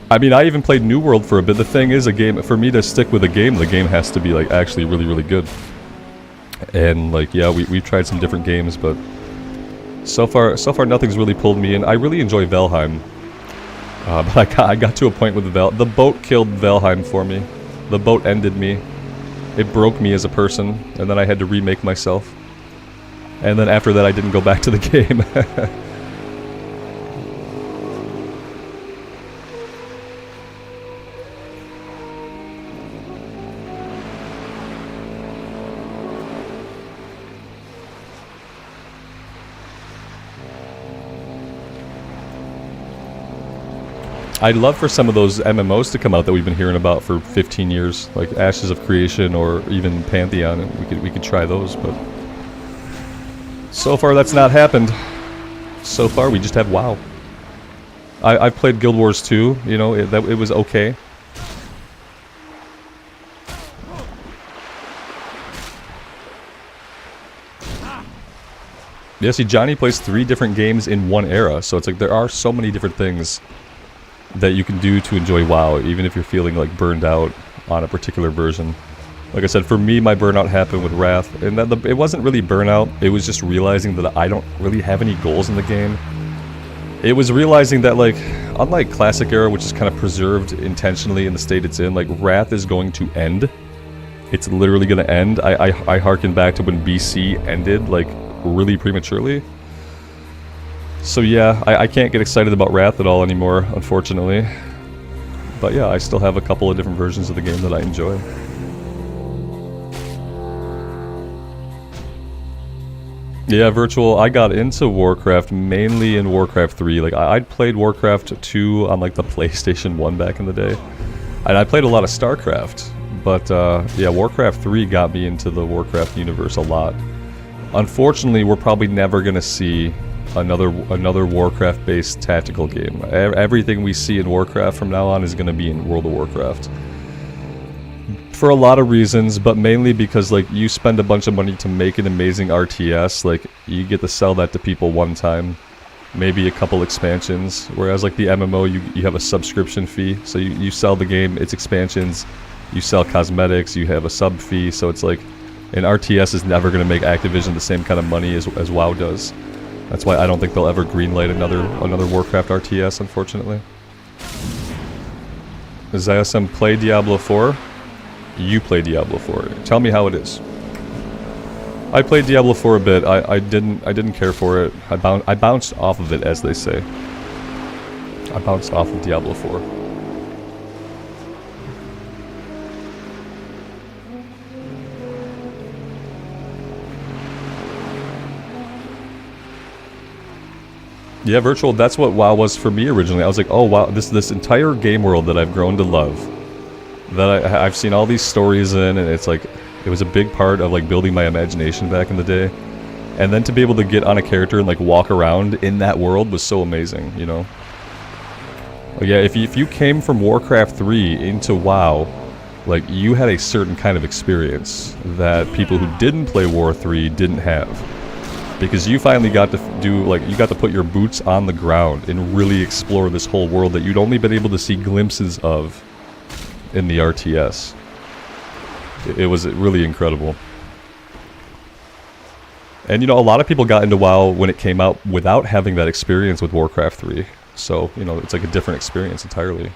I mean, I even played New World for a bit. The thing is, for me to stick with a game, the game has to be, like, actually really, really good. And, like, yeah, we've tried some different games, but so far nothing's really pulled me in. I really enjoy Valheim. But I got to a point with the boat killed Valheim for me. The boat ended me. It broke me as a person, and then I had to remake myself. And then after that, I didn't go back to the game. I'd love for some of those MMOs to come out that we've been hearing about for 15 years, like Ashes of Creation or even Pantheon, and we could try those, but so far that's not happened. So far we just have WoW. I've played Guild Wars 2, you know, it was okay. Yeah, see, Johnny plays 3 different games in one era, so it's like there are so many different things that you can do to enjoy WoW, even if you're feeling like burned out on a particular version. Like I said, for me, my burnout happened with Wrath, and that it wasn't really burnout, it was just realizing that I don't really have any goals in the game. It was realizing that, like, unlike Classic Era, which is kind of preserved intentionally in the state it's in, like, Wrath is going to end. It's literally going to end. I harken back to when BC ended, like, really prematurely. So yeah, I can't get excited about Wrath at all anymore, unfortunately. But yeah, I still have a couple of different versions of the game that I enjoy. Yeah, Virtual, I got into Warcraft mainly in Warcraft 3. Like, I'd played Warcraft 2 on, like, the PlayStation 1 back in the day. And I played a lot of StarCraft. But, yeah, Warcraft 3 got me into the Warcraft universe a lot. Unfortunately, we're probably never going to see another Warcraft-based tactical game. Everything we see in Warcraft from now on is going to be in World of Warcraft. For a lot of reasons, but mainly because, like, you spend a bunch of money to make an amazing RTS, like, you get to sell that to people one time, maybe a couple expansions, whereas, like, the MMO, you have a subscription fee, so you sell the game, its expansions, you sell cosmetics, you have a sub fee, so it's like, an RTS is never going to make Activision the same kind of money as WoW does. That's why I don't think they'll ever greenlight another Warcraft RTS, unfortunately. Zayasem, play Diablo 4? You play Diablo 4. Tell me how it is. I played Diablo 4 a bit. I didn't care for it. I bounced off of it, as they say. I bounced off of Diablo 4. Yeah, Virtual, that's what WoW was for me originally. I was like, oh wow, this entire game world that I've grown to love, that I've seen all these stories in, and it's like, it was a big part of, like, building my imagination back in the day. And then to be able to get on a character and, like, walk around in that world was so amazing, you know? Yeah, if you came from Warcraft 3 into WoW, like, you had a certain kind of experience that people who didn't play War 3 didn't have. Because you finally got to do, like, you got to put your boots on the ground and really explore this whole world that you'd only been able to see glimpses of in the RTS. It was really incredible. And, you know, a lot of people got into WoW when it came out without having that experience with Warcraft 3. So, you know, it's like a different experience entirely.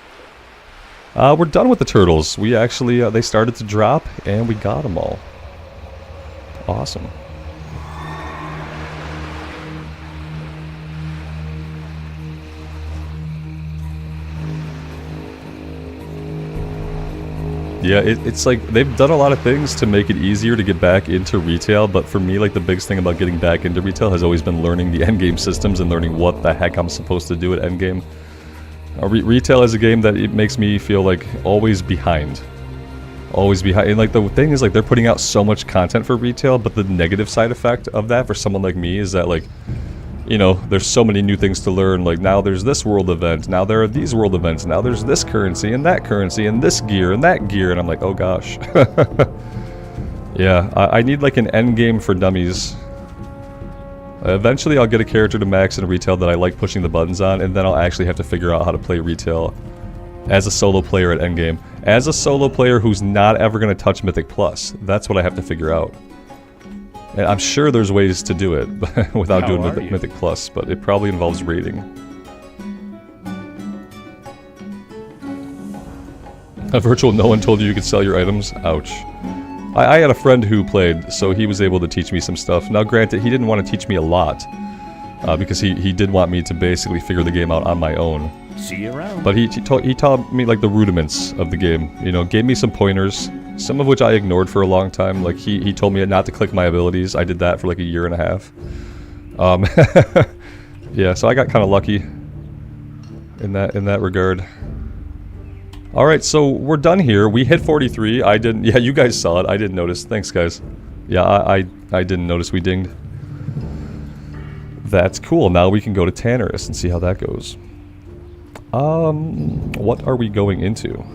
We're done with the turtles. We actually, they started to drop, and we got them all. Awesome. Yeah, it's like they've done a lot of things to make it easier to get back into retail, but for me, like the biggest thing about getting back into retail has always been learning the endgame systems and learning what the heck I'm supposed to do at endgame. Retail is a game that it makes me feel like always behind. Always behind. And like the thing is like they're putting out so much content for retail, but the negative side effect of that for someone like me is that like, you know, there's so many new things to learn. Like now there's this world event, now there are these world events, now there's this currency and this gear and that gear, and I'm like, oh gosh. Yeah, I need like an end game for dummies. Eventually I'll get a character to max in retail that I like pushing the buttons on, and then I'll actually have to figure out how to play retail as a solo player at endgame. As a solo player who's not ever going to touch Mythic Plus. That's what I have to figure out. And I'm sure there's ways to do it without doing Mythic Plus, but it probably involves raiding. A virtual no one told you could sell your items? Ouch. I had a friend who played, so he was able to teach me some stuff. Now granted, he didn't want to teach me a lot, because he did want me to basically figure the game out on my own. See you around. But he taught me like the rudiments of the game, you know, gave me some pointers. Some of which I ignored for a long time. Like he told me not to click my abilities. I did that for like a year and a half. Yeah, so I got kind of lucky in that regard. All right, so we're done here. We hit 43. I didn't. Yeah, you guys saw it. I didn't notice. Thanks, guys. Yeah, I didn't notice we dinged. That's cool. Now we can go to Tannerus and see how that goes. What are we going into?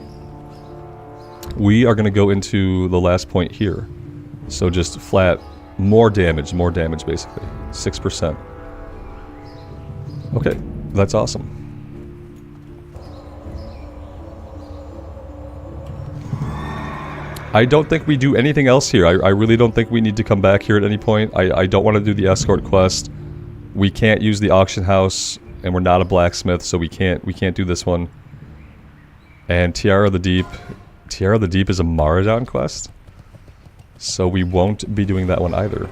We are going to go into the last point here. So just flat, more damage basically. 6%. Okay, that's awesome. I don't think we do anything else here. I really don't think we need to come back here at any point. I don't want to do the escort quest. We can't use the auction house, and we're not a blacksmith, so we can't do this one. And Tiara of the Deep is a Maraudon quest, so we won't be doing that one either.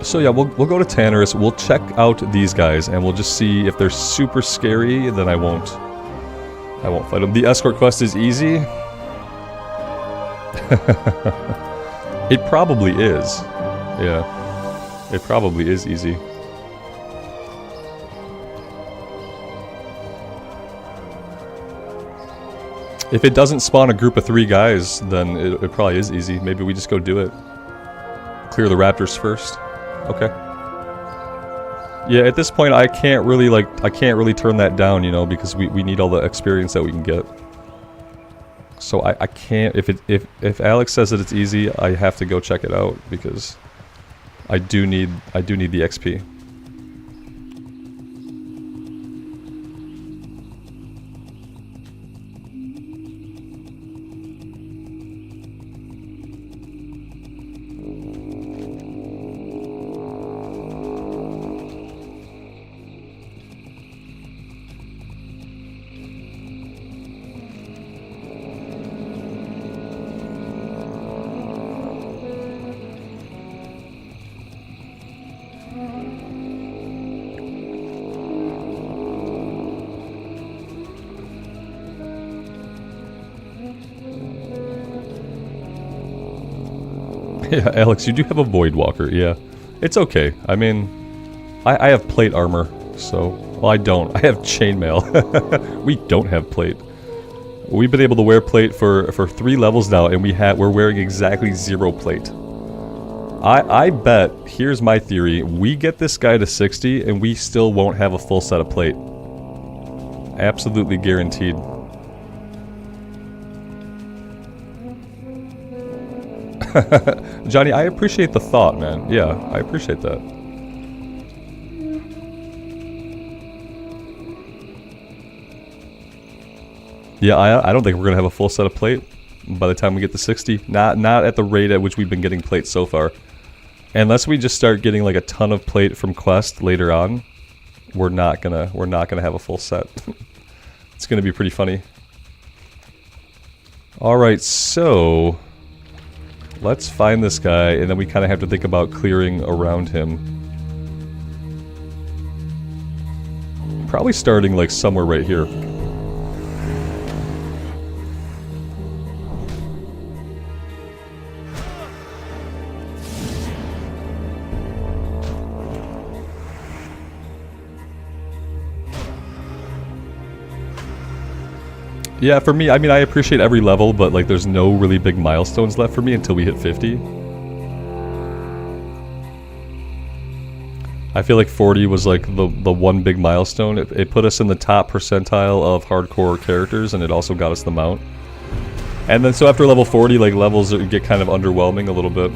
So yeah, we'll go to Tannerus, we'll check out these guys, and we'll just see if they're super scary, then I won't fight them. The escort quest is easy. It probably is. Yeah. It probably is easy. If it doesn't spawn a group of 3 guys, then it probably is easy. Maybe we just go do it. Clear the raptors first. Okay. Yeah, at this point I can't really turn that down, you know, because we need all the experience that we can get. So I can't, if Alex says that it's easy, I have to go check it out because I do need the XP. Yeah, Alex, you do have a Voidwalker, yeah. It's okay. I mean, I have plate armor, so... Well, I don't. I have chainmail. We don't have plate. We've been able to wear plate for 3 levels now, and we're wearing exactly 0 plate. I bet, here's my theory, we get this guy to 60, and we still won't have a full set of plate. Absolutely guaranteed. Johnny, I appreciate the thought, man. Yeah, I appreciate that. Yeah, I don't think we're gonna have a full set of plate by the time we get to 60. Not at the rate at which we've been getting plate so far. Unless we just start getting like a ton of plate from Quest later on, we're not gonna have a full set. It's gonna be pretty funny. Alright, so let's find this guy, and then we kind of have to think about clearing around him. Probably starting like somewhere right here. Yeah, for me, I mean, I appreciate every level, but like there's no really big milestones left for me until we hit 50. I feel like 40 was like the one big milestone. It put us in the top percentile of hardcore characters, and it also got us the mount. And then so after level 40, like levels get kind of underwhelming a little bit.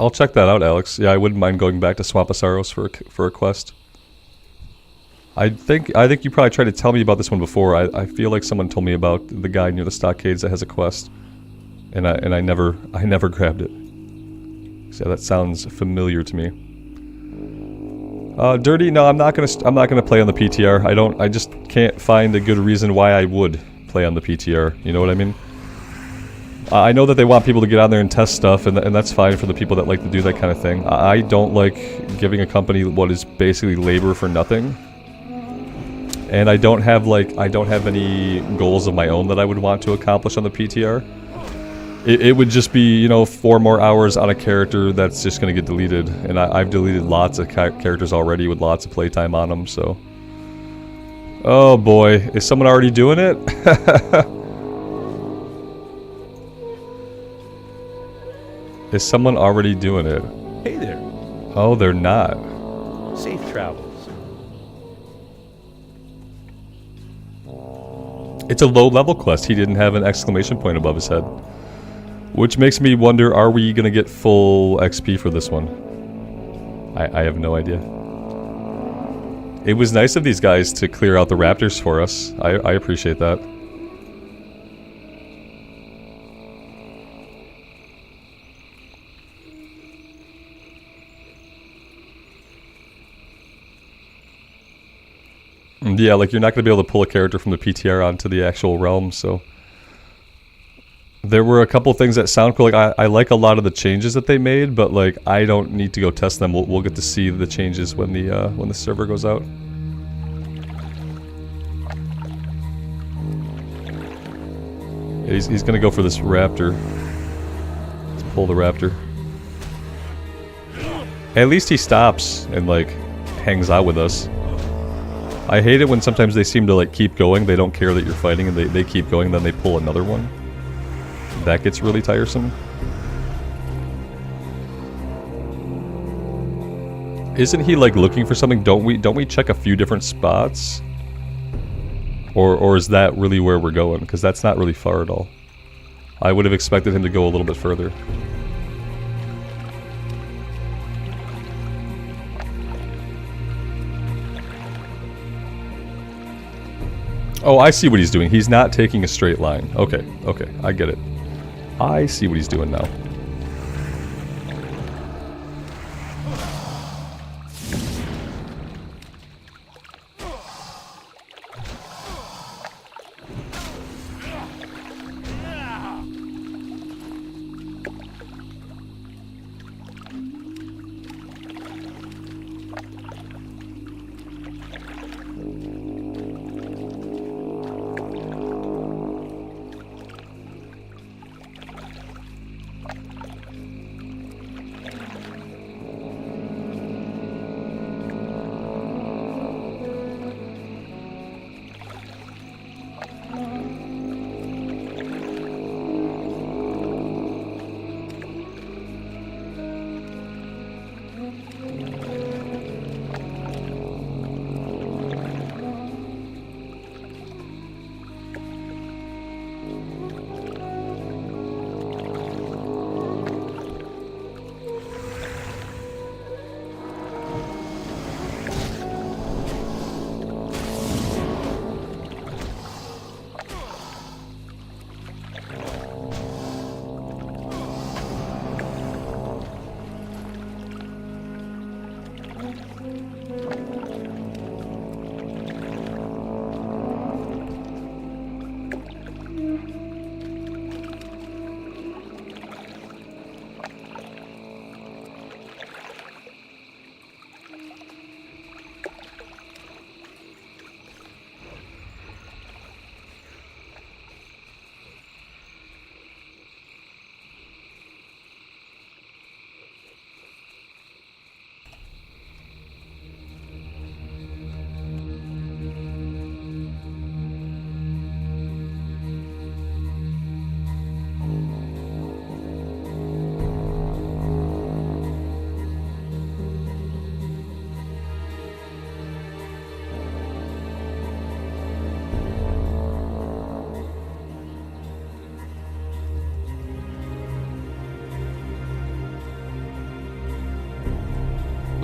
I'll check that out, Alex. Yeah, I wouldn't mind going back to Swamp of Sorrows for a quest. I think you probably tried to tell me about this one before. I feel like someone told me about the guy near the stockades that has a quest, and I never grabbed it. So yeah, that sounds familiar to me. Dirty? No, I'm not gonna play on the PTR. I just can't find a good reason why I would play on the PTR. You know what I mean? I know that they want people to get on there and test stuff, and that's fine for the people that like to do that kind of thing. I don't like giving a company what is basically labor for nothing. And I don't have any goals of my own that I would want to accomplish on the PTR. It would just be, you know, 4 more hours on a character that's just going to get deleted. And I've deleted lots of characters already with lots of playtime on them, so... Oh boy, is someone already doing it? Is someone already doing it? Hey there. Oh, they're not. Safe travels. It's a low-level quest. He didn't have an exclamation point above his head. Which makes me wonder, are we going to get full XP for this one? I have no idea. It was nice of these guys to clear out the raptors for us. I appreciate that. Yeah, like you're not going to be able to pull a character from the PTR onto the actual realm, so... There were a couple things that sound cool. Like I like a lot of the changes that they made, but like I don't need to go test them. We'll get to see the changes when the server goes out. Yeah, he's going to go for this raptor. Let's pull the raptor. At least he stops and like hangs out with us. I hate it when sometimes they seem to like keep going. They don't care that you're fighting, and they keep going, then they pull another one. That gets really tiresome. Isn't he like looking for something? Don't we check a few different spots? Or is that really where we're going? Because that's not really far at all. I would have expected him to go a little bit further. Oh, I see what he's doing. He's not taking a straight line. Okay, okay, I get it. I see what he's doing now.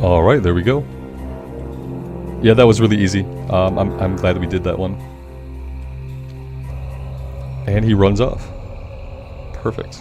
All right, there we go. Yeah, that was really easy. I'm glad that we did that one. And he runs off. Perfect.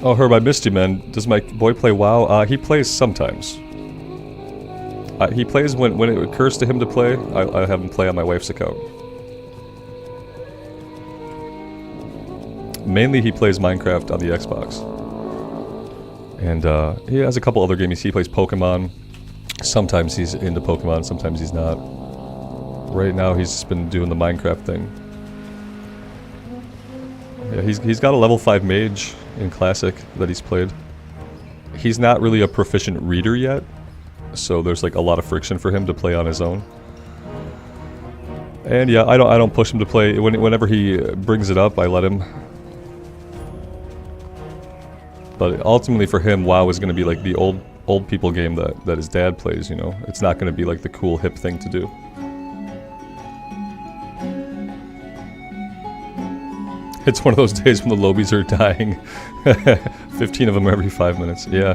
Oh, Herb, I missed you, man. Does my boy play WoW? He plays sometimes. He plays when it occurs to him to play. I have him play on my wife's account. Mainly he plays Minecraft on the Xbox. And he has a couple other games. He plays Pokemon. Sometimes he's into Pokemon, sometimes he's not. Right now he's just been doing the Minecraft thing. Yeah, he's got a level 5 mage in Classic that he's played. He's not really a proficient reader yet, so there's like a lot of friction for him to play on his own. And yeah, I don't push him to play. Whenever he brings it up, I let him. But ultimately for him, WoW is going to be like the old people game that his dad plays, you know? It's not going to be like the cool hip thing to do. It's one of those days when the lobies are dying. 15 of them every 5 minutes. Yeah.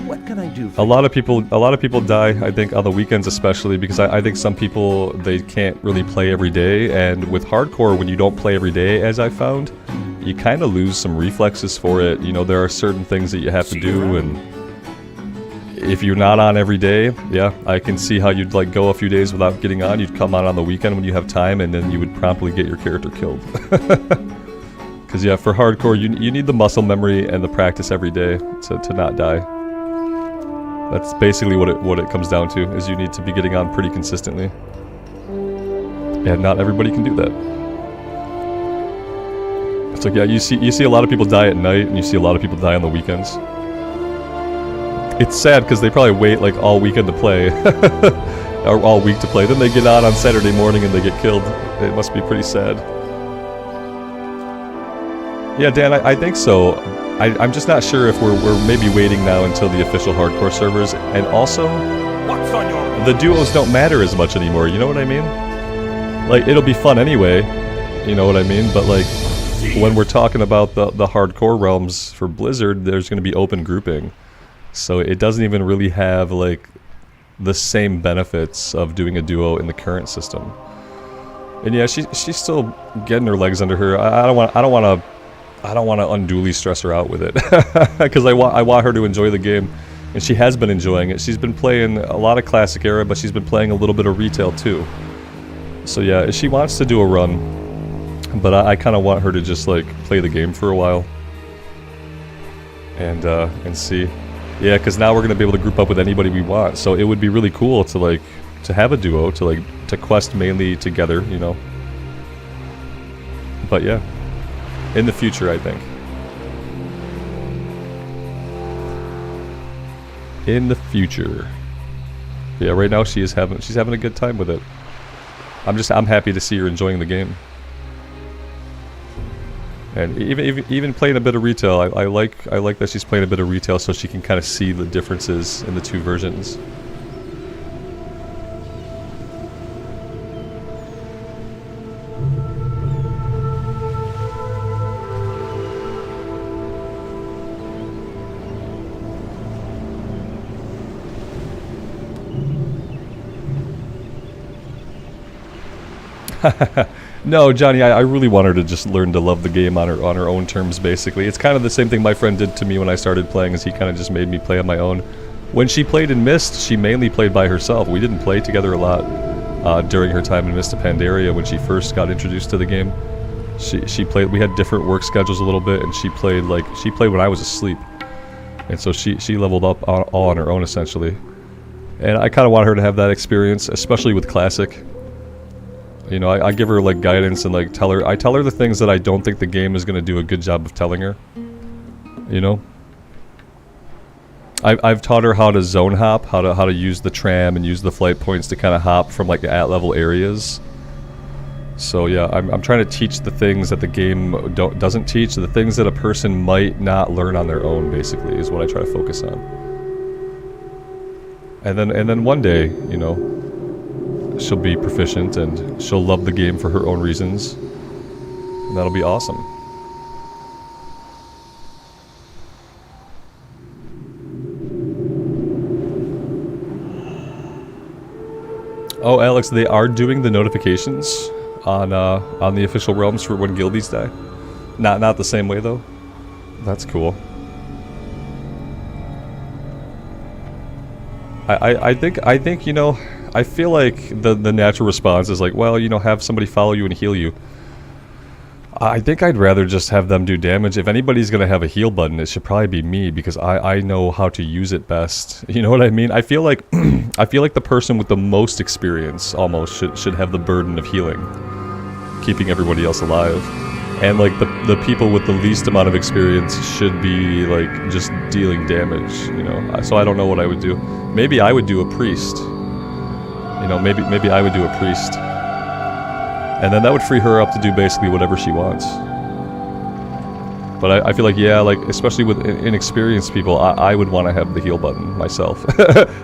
What can I do for A lot of people die, I think, on the weekends especially, because I think some people, they can't really play every day, and with hardcore, when you don't play every day, as I found, you kind of lose some reflexes for it. You know, there are certain things that you have to do, and if you're not on every day, yeah, I can see how you'd like go a few days without getting on. You'd come on the weekend when you have time, and then you would promptly get your character killed. Because yeah, for hardcore, you need the muscle memory and the practice every day to not die. That's basically what it comes down to, is you need to be getting on pretty consistently. And not everybody can do that. It's like, yeah, you see a lot of people die at night, and you see a lot of people die on the weekends. It's sad because they probably wait like all weekend to play, or all week to play. Then they get on Saturday morning and they get killed. It must be pretty sad. Yeah, Dan, I think so. I'm just not sure if we're maybe waiting now until the official hardcore servers, and also What's on your the duos don't matter as much anymore. You know what I mean? Like, it'll be fun anyway. You know what I mean? But like, when we're talking about the hardcore realms for Blizzard, there's going to be open grouping, so it doesn't even really have like the same benefits of doing a duo in the current system. And yeah, she's still getting her legs under her. I don't want to unduly stress her out with it, because I want her to enjoy the game, and she has been enjoying it. She's been playing a lot of Classic era, but she's been playing a little bit of retail too. So yeah, she wants to do a run, but I kind of want her to just like play the game for a while, and see. Yeah, because now we're gonna be able to group up with anybody we want. So it would be really cool to have a duo to quest mainly together, you know. But yeah. In the future, I think. In the future. Yeah, right now she's having a good time with it. I'm happy to see her enjoying the game. And even playing a bit of retail, I like that she's playing a bit of retail so she can kind of see the differences in the two versions. No, Johnny, I really want her to just learn to love the game on her own terms, basically. It's kind of the same thing my friend did to me when I started playing, is he kind of just made me play on my own. When she played in Mist, she mainly played by herself. We didn't play together a lot during her time in Mist of Pandaria when she first got introduced to the game. She played, we had different work schedules a little bit, and she played when I was asleep. And so she leveled up all on her own, essentially. And I kind of want her to have that experience, especially with Classic. You know, I give her like guidance and like I tell her the things that I don't think the game is going to do a good job of telling her. You know? I've taught her how to zone hop, how to use the tram and use the flight points to kind of hop from like at-level areas. So yeah, I'm trying to teach the things that the game doesn't teach, the things that a person might not learn on their own, basically, is what I try to focus on. And then one day, you know, she'll be proficient and she'll love the game for her own reasons. And that'll be awesome. Oh, Alex, they are doing the notifications on the official realms for when guildies die. Not the same way though. That's cool. I think, you know, I feel like the natural response is like, well, you know, have somebody follow you and heal you. I think I'd rather just have them do damage. If anybody's gonna have a heal button, it should probably be me, because I know how to use it best. You know what I mean? I feel like the person with the most experience almost should have the burden of healing, keeping everybody else alive. And like the people with the least amount of experience should be like just dealing damage, you know. So I don't know what I would do. Maybe I would do a priest. You know, maybe I would do a priest. And then that would free her up to do basically whatever she wants. But I feel like, yeah, like, especially with inexperienced people, I would want to have the heal button myself.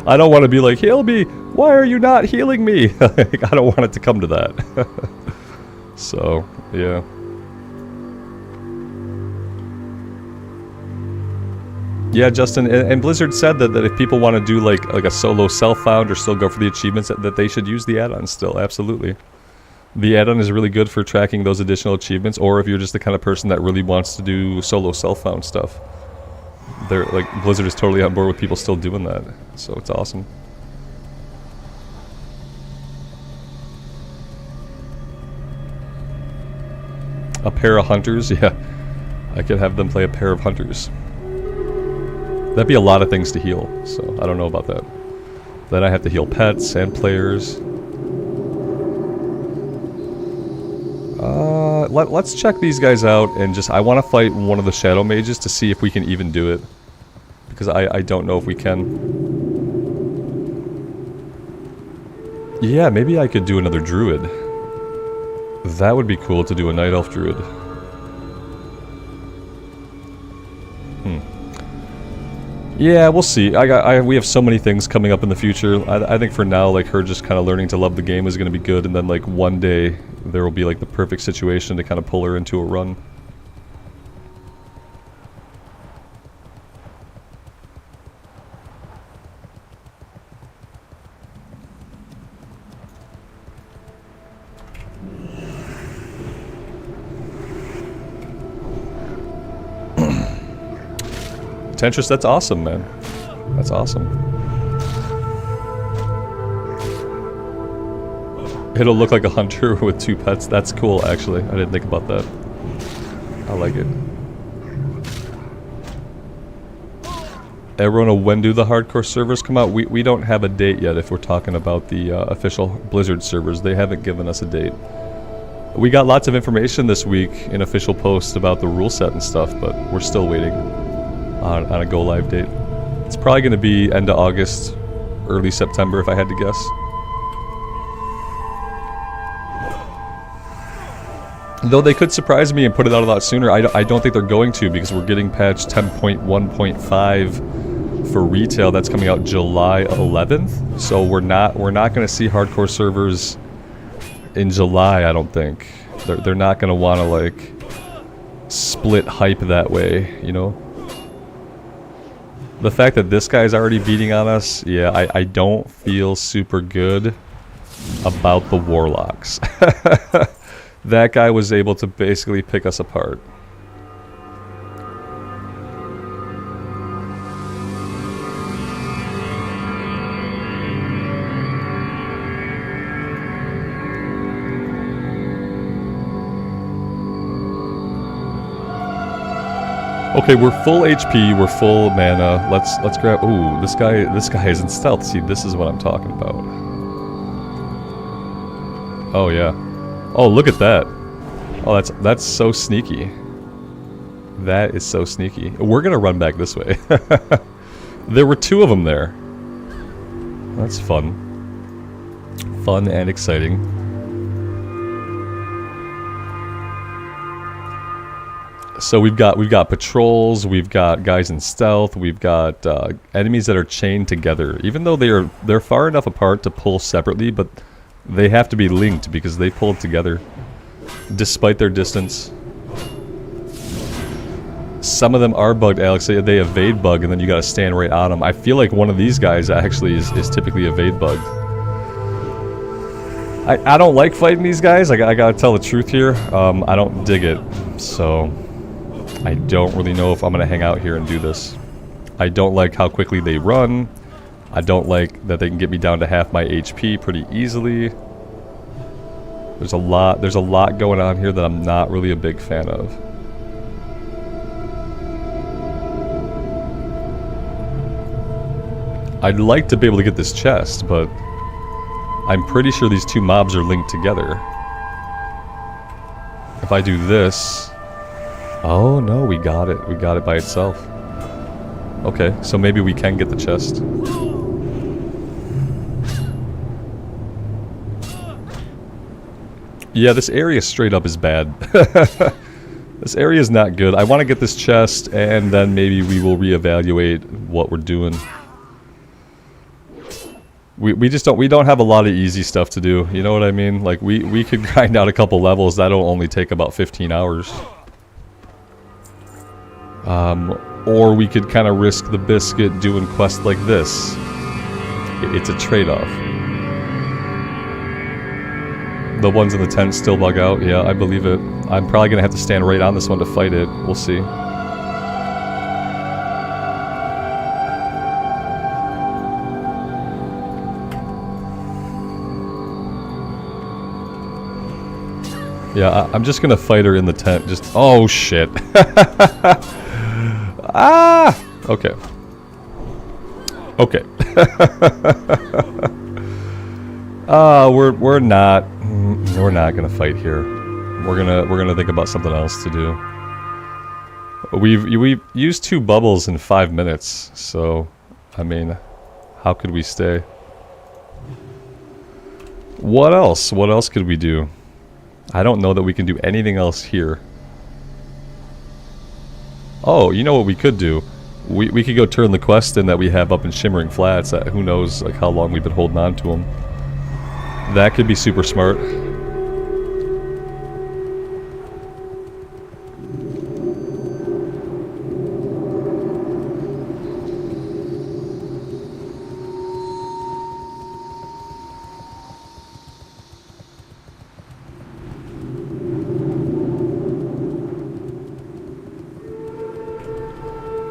I don't want to be like, heal me! Why are you not healing me? Like, I don't want it to come to that. So, yeah. Yeah, Justin, and Blizzard said that if people want to do like a solo self-found or still go for the achievements, that they should use the add-on still, absolutely. The add-on is really good for tracking those additional achievements, or if you're just the kind of person that really wants to do solo self-found stuff. They're like, Blizzard is totally on board with people still doing that, so it's awesome. A pair of hunters, yeah. I could have them play a pair of hunters. That'd be a lot of things to heal, so I don't know about that. Then I have to heal pets and players. Let's check these guys out, and just, I want to fight one of the shadow mages to see if we can even do it. Because I don't know if we can. Yeah, maybe I could do another druid. That would be cool to do a night elf druid. Yeah, we'll see. We have so many things coming up in the future. I think for now, like, her just kind of learning to love the game is going to be good, and then like one day there will be like the perfect situation to kind of pull her into a run. Tentris, that's awesome, man. That's awesome. It'll look like a hunter with 2 pets. That's cool, actually. I didn't think about that. I like it. Everyone, when do the hardcore servers come out? We don't have a date yet if we're talking about the official Blizzard servers. They haven't given us a date. We got lots of information this week in official posts about the rule set and stuff, but we're still waiting on a go live date. It's probably going to be end of August, early September if I had to guess. Though they could surprise me and put it out a lot sooner, I don't think they're going to, because we're getting patch 10.1.5 for retail. That's coming out July 11th. So we're not going to see hardcore servers in July, I don't think. They're not going to want to like split hype that way, you know? The fact that this guy's already beating on us, yeah, I don't feel super good about the warlocks. That guy was able to basically pick us apart. Okay, we're full HP, we're full mana. Let's grab. Ooh, this guy is in stealth. See, this is what I'm talking about. Oh yeah. Oh, look at that. Oh, that's so sneaky. That is so sneaky. We're gonna run back this way. There were 2 of them there. That's fun. Fun and exciting. So we've got patrols, we've got guys in stealth, we've got enemies that are chained together. Even though they're far enough apart to pull separately, but they have to be linked because they pull together, despite their distance. Some of them are bugged, Alex. They evade bug, and then you gotta stand right on them. I feel like one of these guys actually is typically evade bugged. I don't like fighting these guys. I gotta tell the truth here. I don't dig it, so I don't really know if I'm gonna hang out here and do this. I don't like how quickly they run. I don't like that they can get me down to half my HP pretty easily. There's a lot going on here that I'm not really a big fan of. I'd like to be able to get this chest, but I'm pretty sure these 2 mobs are linked together. If I do this... Oh no, we got it. We got it by itself. Okay, so maybe we can get the chest. Yeah, this area straight up is bad. This area is not good. I want to get this chest, and then maybe we will reevaluate what we're doing. We don't have a lot of easy stuff to do. You know what I mean? Like we could grind out a couple levels. That'll only take about 15 hours. Or we could kind of risk the biscuit doing quests like this. It's a trade-off. The ones in the tent still bug out. Yeah, I believe it. I'm probably gonna have to stand right on this one to fight it. We'll see. Yeah, I'm just gonna fight her in the tent. Just oh shit. Ah. Okay. Okay. We're not gonna fight here. We're gonna think about something else to do. We've used 2 bubbles in 5 minutes, so I mean, how could we stay? What else? What else could we do? I don't know that we can do anything else here. Oh, you know what we could do? We could go turn the quest in that we have up in Shimmering Flats. Who knows like how long we've been holding on to them. That could be super smart.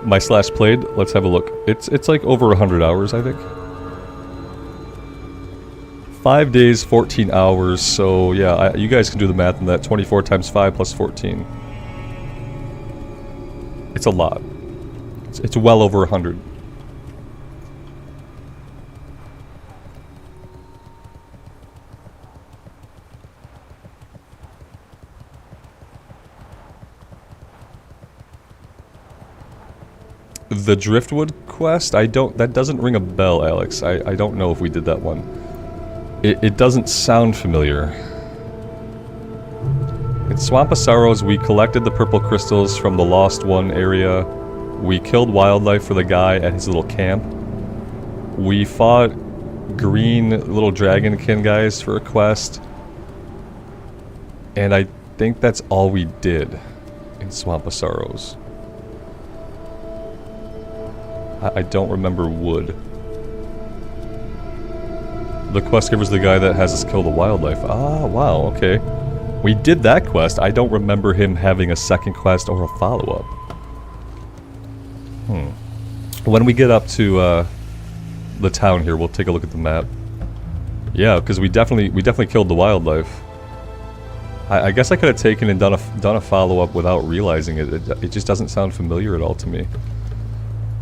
My slash played, let's have a look. It's like over 100 hours, I think. 5 days, 14 hours, so yeah, you guys can do the math on that. 24 times 5 plus 14. It's a lot. It's well over 100. The Driftwood quest? That doesn't ring a bell, Alex. I don't know if we did that one. It doesn't sound familiar. In Swamp of Sorrows, we collected the purple crystals from the Lost One area. We killed wildlife for the guy at his little camp. We fought green little dragonkin guys for a quest. And I think that's all we did in Swamp of Sorrows. I don't remember wood. The quest giver's the guy that has us kill the wildlife. Ah, wow, okay. We did that quest. I don't remember him having a second quest or a follow-up. When we get up to the town here, we'll take a look at the map. Yeah, because we definitely killed the wildlife. I guess I could have taken and done a follow-up without realizing it. It just doesn't sound familiar at all to me.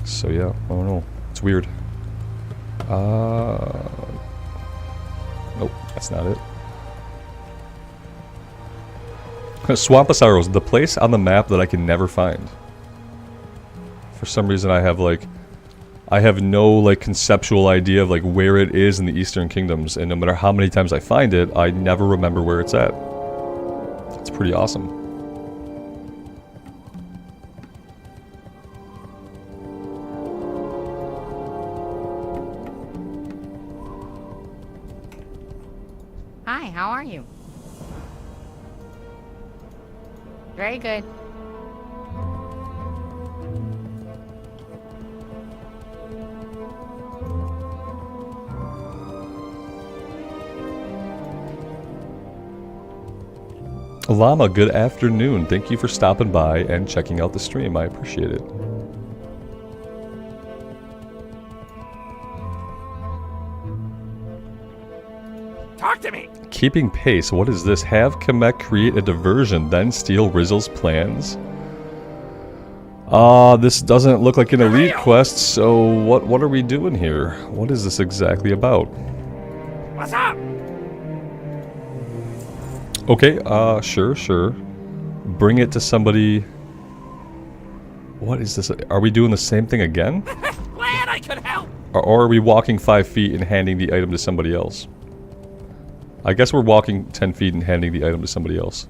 So yeah, I don't know. It's weird. Nope, that's not it. Swamposaurus, the place on the map that I can never find. For some reason I have no like conceptual idea of like where it is in the Eastern Kingdoms, and no matter how many times I find it, I never remember where it's at. It's pretty awesome. Hi, how are you? Very good. Llama, good afternoon. Thank you for stopping by and checking out the stream. I appreciate it. Talk to me. Keeping pace. What is this? Have Kamek create a diversion, then steal Rizzle's plans? This doesn't look like an elite quest, so what are we doing here? What is this exactly about? What's up? Okay, sure. Bring it to somebody. What is this? Are we doing the same thing again? Glad I could help. Or are we walking 5 feet and handing the item to somebody else? I guess we're walking 10 feet and handing the item to somebody else.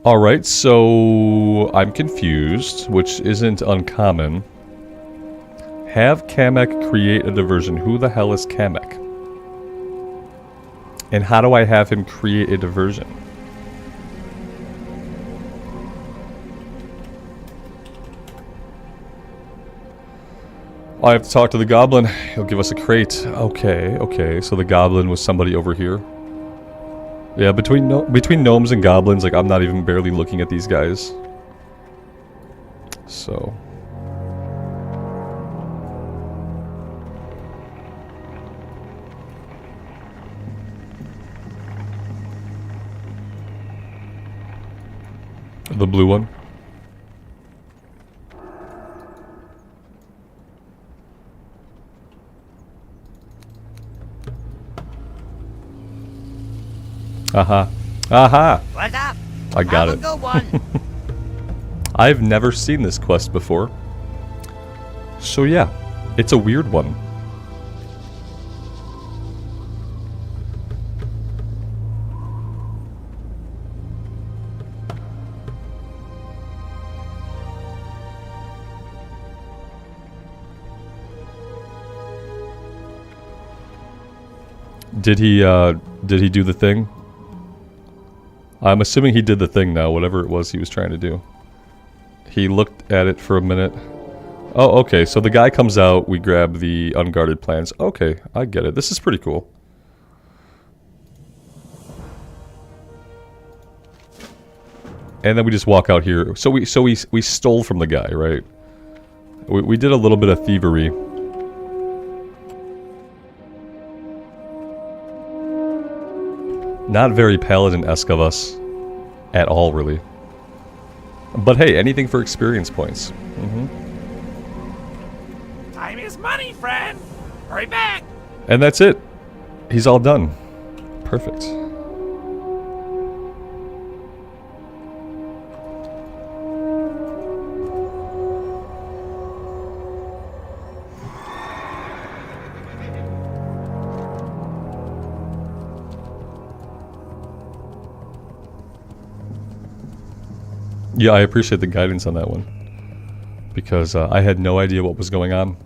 Alright, so I'm confused, which isn't uncommon. Have Kamek create a diversion. Who the hell is Kamek? And how do I have him create a diversion? I have to talk to the goblin. He'll give us a crate. Okay, so the goblin was somebody over here. Yeah, between gnomes and goblins, like, I'm not even barely looking at these guys. So. The blue one. Aha. What's up? I got it. Have a good one. I've never seen this quest before. So yeah, it's a weird one. Did he do the thing? I'm assuming he did the thing now, whatever it was he was trying to do. He looked at it for a minute. Oh, okay, so the guy comes out, we grab the unguarded plans. Okay, I get it. This is pretty cool. And then we just walk out here. So we stole from the guy, right? We did a little bit of thievery. Not very Paladin-esque of us. At all, really. But hey, anything for experience points. Time is money, friend. Hurry back. And that's it. He's all done. Perfect. Yeah, I appreciate the guidance on that one. Because I had no idea what was going on.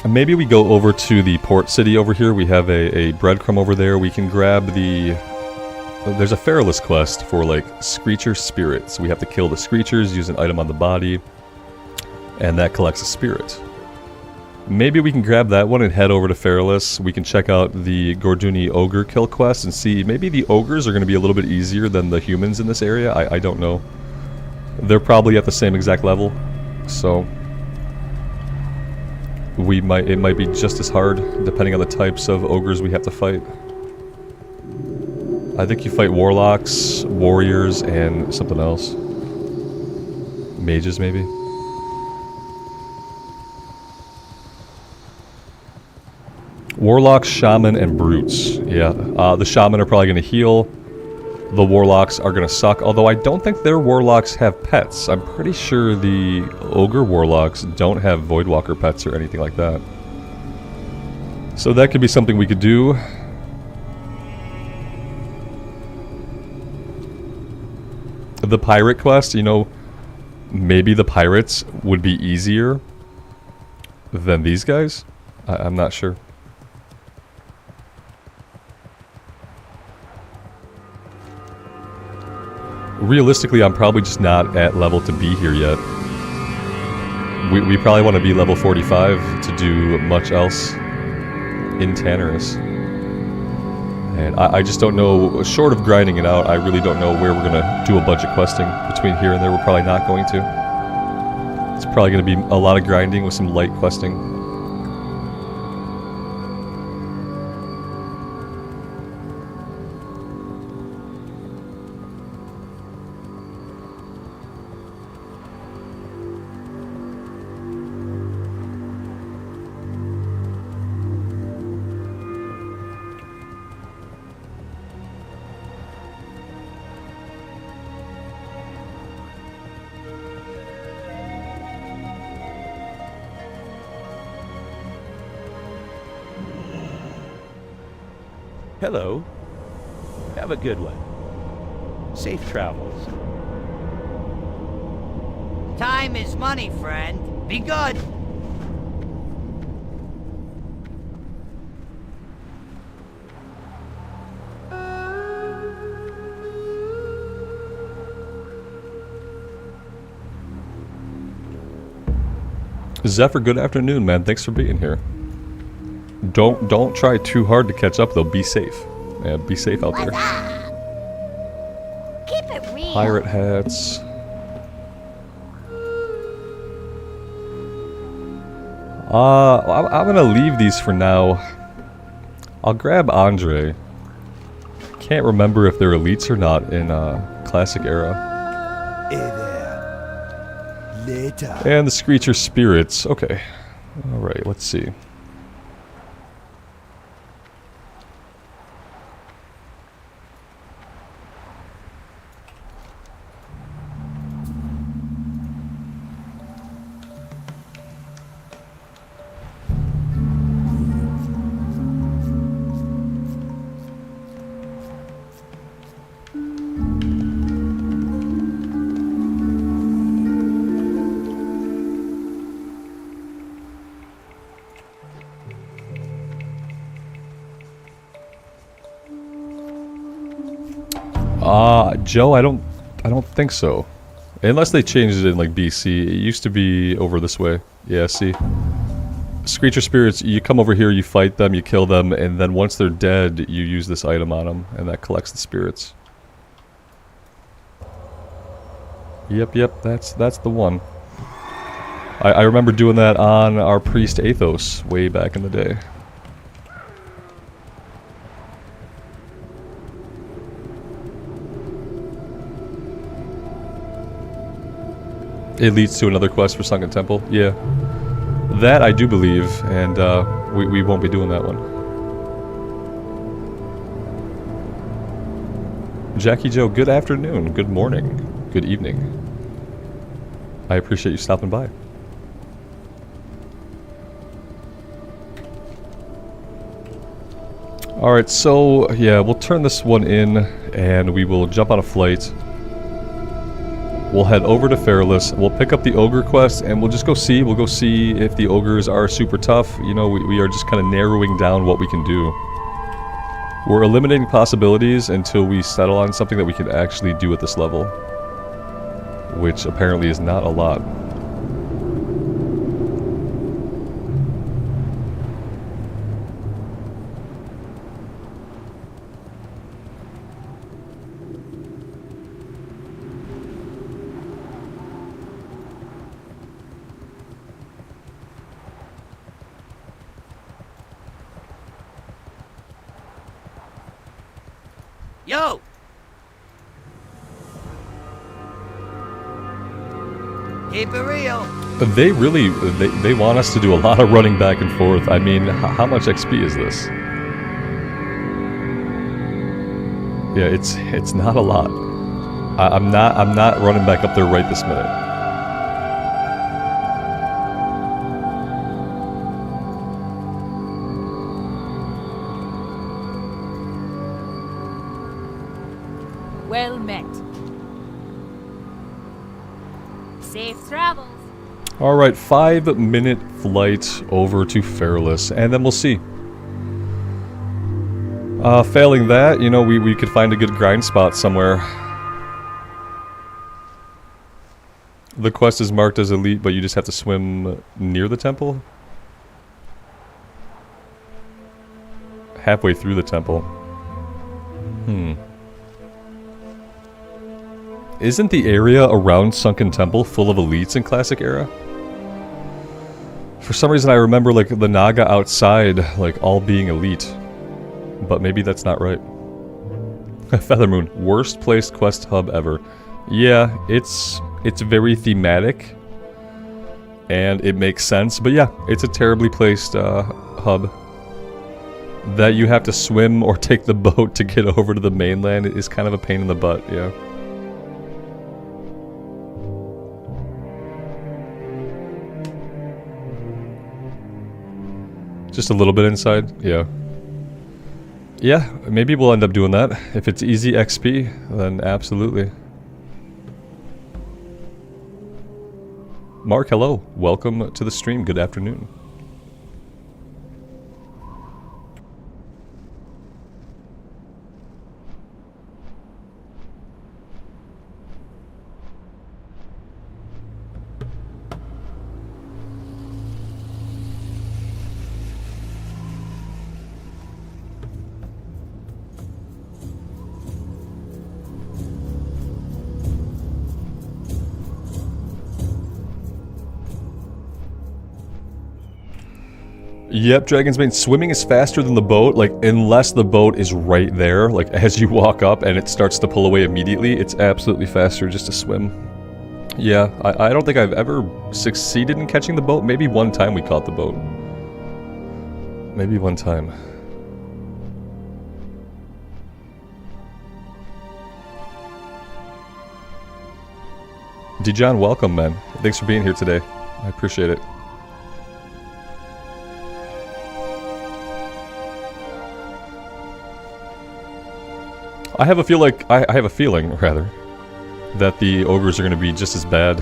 Maybe we go over to the port city over here. We have a breadcrumb over there. We can grab the... There's a Feralus quest for, like, Screecher spirits. We have to kill the Screechers, use an item on the body, and that collects a spirit. Maybe we can grab that one and head over to Feralus. We can check out the Gorduni Ogre kill quest and see... Maybe the Ogres are going to be a little bit easier than the humans in this area. I don't know. They're probably at the same exact level, so... It might be just as hard, depending on the types of ogres we have to fight. I think you fight warlocks, warriors, and something else. Mages, maybe? Warlocks, shaman, and brutes. Yeah, the shaman are probably going to heal. The warlocks are going to suck, although I don't think their warlocks have pets. I'm pretty sure the ogre warlocks don't have voidwalker pets or anything like that. So that could be something we could do. The pirate quest, you know, maybe the pirates would be easier than these guys? I'm not sure. Realistically, I'm probably just not at level to be here yet. We probably want to be level 45 to do much else in Tannerus. And I just don't know, short of grinding it out, I really don't know where we're going to do a bunch of questing between here and there. We're probably not going to. It's probably going to be a lot of grinding with some light questing. Hello. Have a good one. Safe travels. Time is money, friend. Be good. Zephyr, good afternoon, man. Thanks for being here. Don't try too hard to catch up, though. Be safe. Yeah, be safe out there. Keep it real. Pirate hats. I'm gonna leave these for now. I'll grab Andre. Can't remember if they're elites or not in Classic Era. Hey there. Later. And the Screecher spirits. Okay. Alright, let's see. Joe, I don't think so. Unless they changed it in like BC. It used to be over this way. Yeah, see. Screecher spirits, you come over here, you fight them, you kill them, and then once they're dead, you use this item on them, and that collects the spirits. Yep, that's the one. I remember doing that on our priest Athos way back in the day. It leads to another quest for Sunken Temple. Yeah. That I do believe, and we won't be doing that one. Jackie Joe, good afternoon, good morning, good evening. I appreciate you stopping by. Alright, so yeah, we'll turn this one in and we will jump on a flight. We'll head over to Feralus, we'll pick up the Ogre quest, and we'll just go see. We'll go see if the Ogres are super tough. You know, we are just kind of narrowing down what we can do. We're eliminating possibilities until we settle on something that we can actually do at this level. Which apparently is not a lot. Yo! Keep it real. They really, they want us to do a lot of running back and forth. I mean, how much XP is this? Yeah, it's not a lot. I'm not running back up there right this minute. Well met. Safe travels. Alright, 5-minute flight over to Feralus, and then we'll see. Failing that, you know, we could find a good grind spot somewhere. The quest is marked as elite, but you just have to swim near the temple? Halfway through the temple. Isn't the area around Sunken Temple full of elites in Classic Era? For some reason I remember like the Naga outside like all being elite. But maybe that's not right. Feathermoon, worst placed quest hub ever. Yeah, it's very thematic. And it makes sense, but yeah, it's a terribly placed hub. That you have to swim or take the boat to get over to the mainland is kind of a pain in the butt, yeah. Just a little bit inside? Yeah. Yeah, maybe we'll end up doing that. If it's easy XP, then absolutely. Mark, hello. Welcome to the stream. Good afternoon. Yep, Dragon's Bane. Swimming is faster than the boat, like, unless the boat is right there. Like, as you walk up and it starts to pull away immediately, it's absolutely faster just to swim. Yeah, I don't think I've ever succeeded in catching the boat. Maybe one time we caught the boat. Maybe one time. Dijon, welcome, man. Thanks for being here today. I appreciate it. I have a feeling, rather, that the ogres are going to be just as bad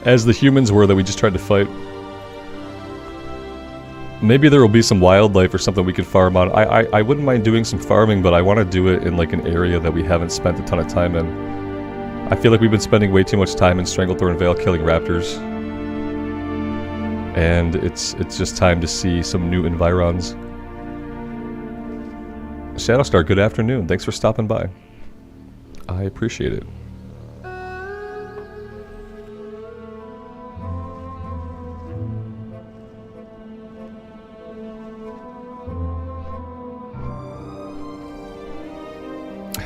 as the humans were that we just tried to fight. Maybe there will be some wildlife or something we could farm on. I wouldn't mind doing some farming, but I want to do it in like an area that we haven't spent a ton of time in. I feel like we've been spending way too much time in Stranglethorn Vale killing raptors. And it's just time to see some new environs. Shadowstar, good afternoon. Thanks for stopping by. I appreciate it.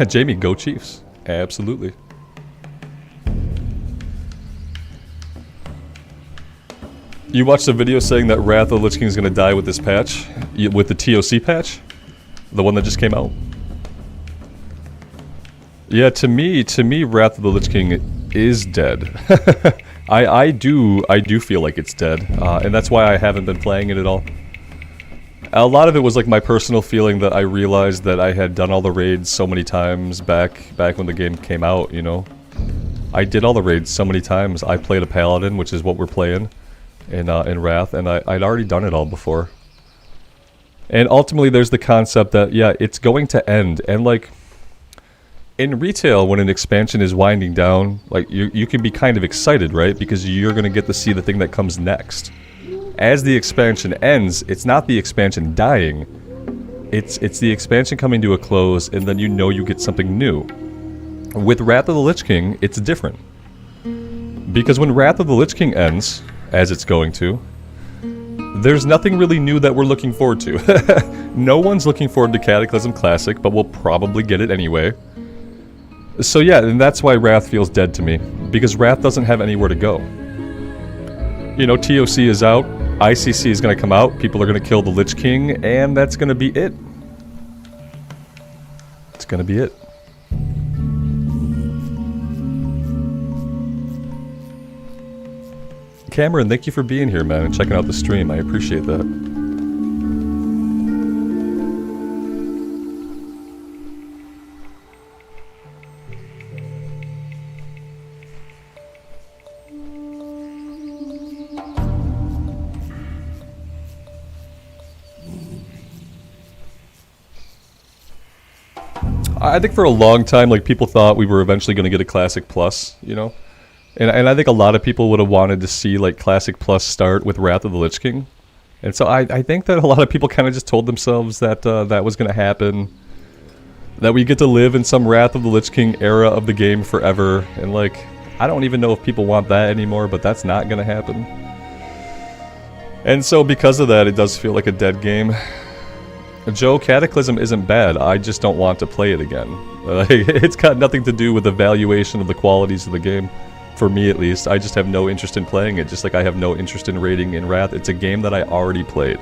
Jamie, go Chiefs. Absolutely. You watched a video saying that Wrath of the Lich King is going to die with this patch? With the TOC patch? The one that just came out? Yeah, to me, Wrath of the Lich King is dead. I do feel like it's dead, and that's why I haven't been playing it at all. A lot of it was like my personal feeling that I realized that I had done all the raids so many times back when the game came out, you know? I did all the raids so many times. I played a Paladin, which is what we're playing in Wrath, and I'd already done it all before. And ultimately there's the concept that, yeah, it's going to end, and like, in retail, when an expansion is winding down, like, you can be kind of excited, right? Because you're gonna get to see the thing that comes next. As the expansion ends, it's not the expansion dying, it's the expansion coming to a close, and then you know you get something new. With Wrath of the Lich King, it's different. Because when Wrath of the Lich King ends, as it's going to, there's nothing really new that we're looking forward to. No one's looking forward to Cataclysm Classic, but we'll probably get it anyway. So yeah, and that's why Wrath feels dead to me, because Wrath doesn't have anywhere to go. You know, TOC is out, ICC is going to come out, people are going to kill the Lich King, and that's going to be it. It's going to be it. Cameron, thank you for being here, man, and checking out the stream. I appreciate that. I think for a long time, like, people thought we were eventually going to get a Classic Plus, you know? And I think a lot of people would have wanted to see, like, Classic Plus start with Wrath of the Lich King. And so I think that a lot of people kind of just told themselves that that was going to happen. That we get to live in some Wrath of the Lich King era of the game forever. And, like, I don't even know if people want that anymore, but that's not going to happen. And so because of that, it does feel like a dead game. Joe, Cataclysm isn't bad, I just don't want to play it again. It's got nothing to do with the valuation of the qualities of the game. For me, at least. I just have no interest in playing it, just like I have no interest in raiding in Wrath. It's a game that I already played.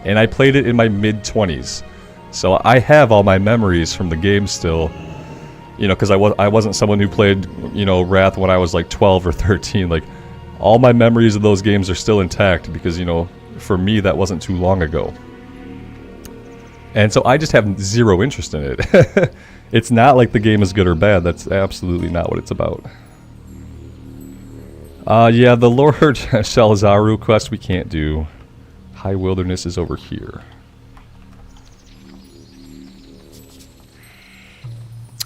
And I played it in my mid-20s. So I have all my memories from the game still. You know, because I wasn't someone who played, you know, Wrath when I was like 12 or 13. Like, all my memories of those games are still intact because, you know, for me, that wasn't too long ago. And so I just have zero interest in it. It's not like the game is good or bad. That's absolutely not what it's about. Yeah, the Lord Shalzaru quest we can't do. High Wilderness is over here.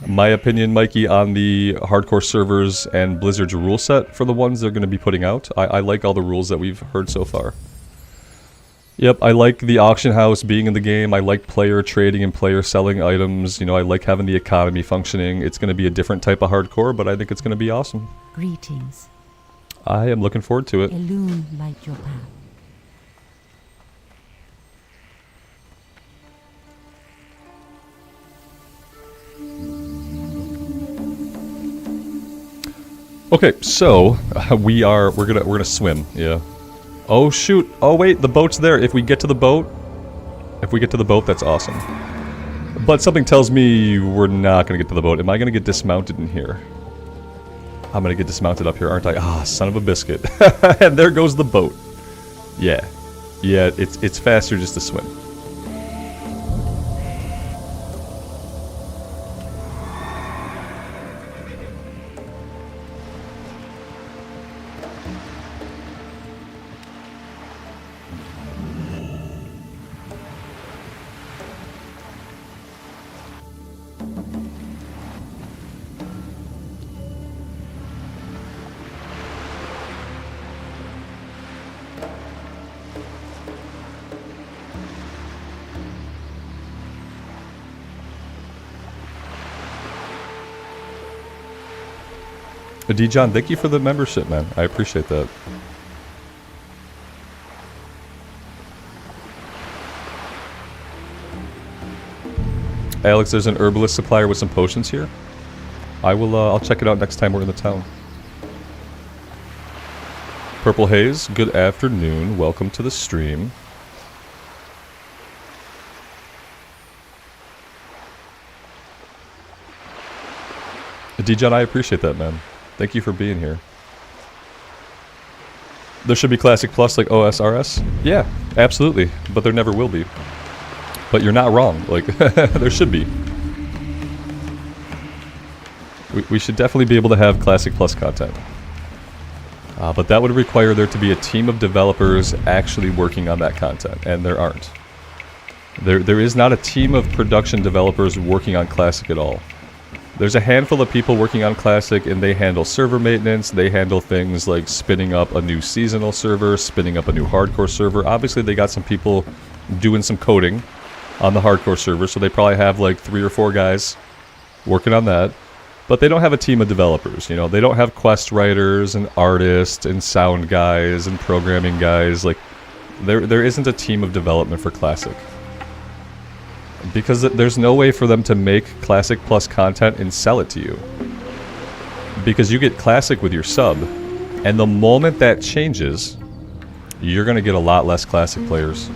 My opinion, Mikey, on the hardcore servers and Blizzard's rule set for the ones they're going to be putting out. I like all the rules that we've heard so far. Yep, I like the auction house being in the game. I like player trading and player selling items. You know, I like having the economy functioning. It's going to be a different type of hardcore, but I think it's going to be awesome. Greetings. I am looking forward to it. Illume light your path. Okay, so we're gonna swim. Yeah. Oh shoot! Oh wait, the boat's there. If we get to the boat, that's awesome. But something tells me we're not gonna get to the boat. Am I gonna get dismounted in here? I'm gonna get dismounted up here, aren't I? Ah, son of a biscuit. And there goes the boat. Yeah. Yeah, it's faster just to swim. D. John, thank you for the membership, man. I appreciate that. Alex, there's an herbalist supplier with some potions here. I'll check it out next time we're in the town. Purple Haze, good afternoon. Welcome to the stream. D-John, I appreciate that, man. Thank you for being here. There should be Classic Plus like OSRS? Yeah, absolutely. But there never will be. But you're not wrong. Like, there should be. We should definitely be able to have Classic Plus content. But that would require there to be a team of developers actually working on that content, and there aren't. There is not a team of production developers working on Classic at all. There's a handful of people working on Classic, and they handle server maintenance, they handle things like spinning up a new seasonal server, spinning up a new hardcore server. Obviously they got some people doing some coding on the hardcore server, so they probably have like 3 or 4 guys working on that. But they don't have a team of developers, you know. They don't have quest writers and artists and sound guys and programming guys. Like, there isn't a team of development for Classic. Because there's no way for them to make Classic Plus content and sell it to you. Because you get Classic with your sub, and the moment that changes, you're going to get a lot less Classic players.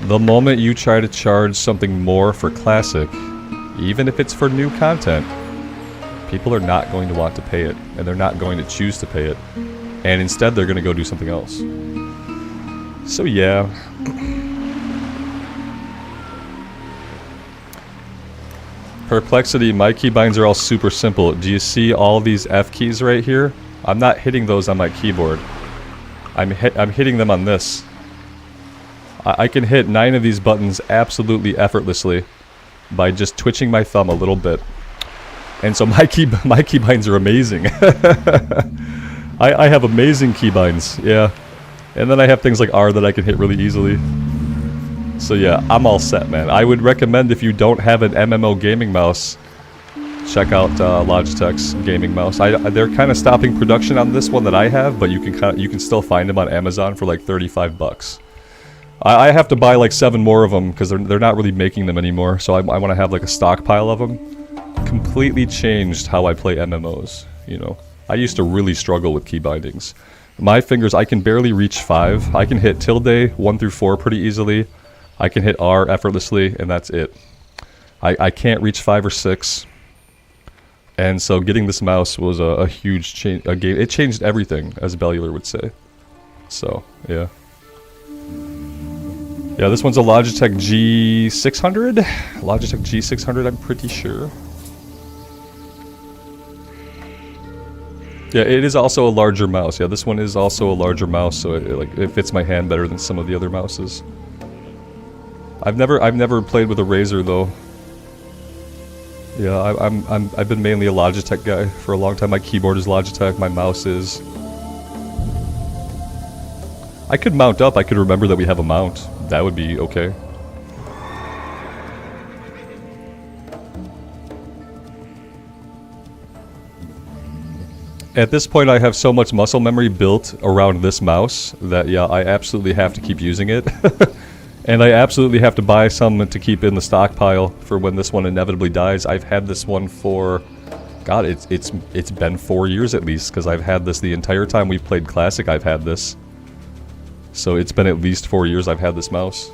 The moment you try to charge something more for Classic, even if it's for new content, people are not going to want to pay it, and they're not going to choose to pay it. And instead, they're going to go do something else. So yeah. Perplexity, my keybinds are all super simple. Do you see all these F keys right here? I'm not hitting those on my keyboard. I'm hitting them on this. I can hit 9 of these buttons absolutely effortlessly by just twitching my thumb a little bit. And so my keybinds are amazing. I have amazing keybinds, yeah. And then I have things like R that I can hit really easily. So yeah, I'm all set, man. I would recommend, if you don't have an MMO gaming mouse, check out Logitech's gaming mouse. They're kind of stopping production on this one that I have, but you can still find them on Amazon for like 35 bucks. I have to buy like 7 more of them because they're not really making them anymore. So I want to have like a stockpile of them. Completely changed how I play MMOs, you know. I used to really struggle with key bindings. My fingers, I can barely reach 5. I can hit tilde 1 through 4 pretty easily. I can hit R effortlessly, and that's it. I can't reach 5 or 6. And so getting this mouse was a huge change. It changed everything, as Bellular would say. So, yeah. Yeah, this one's a Logitech G600. Logitech G600, I'm pretty sure. Yeah, it is also a larger mouse. Yeah, this one is also a larger mouse, so it fits my hand better than some of the other mouses. I've never played with a Razer though. Yeah, I've been mainly a Logitech guy for a long time. My keyboard is Logitech, my mouse is. I could mount up. I could remember that we have a mount. That would be okay. At this point, I have so much muscle memory built around this mouse that, yeah, I absolutely have to keep using it. And I absolutely have to buy some to keep in the stockpile for when this one inevitably dies. I've had this one for, God, it's been 4 years at least, because I've had this the entire time we've played Classic. I've had this. So it's been at least 4 years I've had this mouse.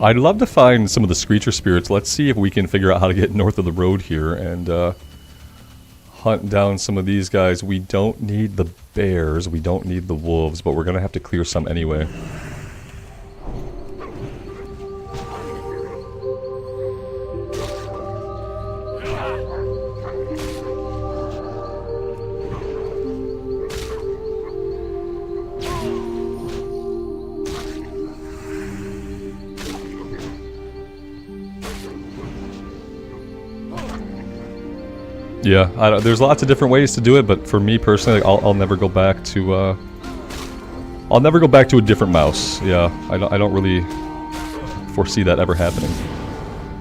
I'd love to find some of the Screecher spirits. Let's see if we can figure out how to get north of the road here and hunt down some of these guys. We don't need the bears, we don't need the wolves, but we're gonna have to clear some anyway. Yeah, there's lots of different ways to do it, but for me personally, like, I'll never go back to I'll never go back to a different mouse. Yeah, I don't really foresee that ever happening.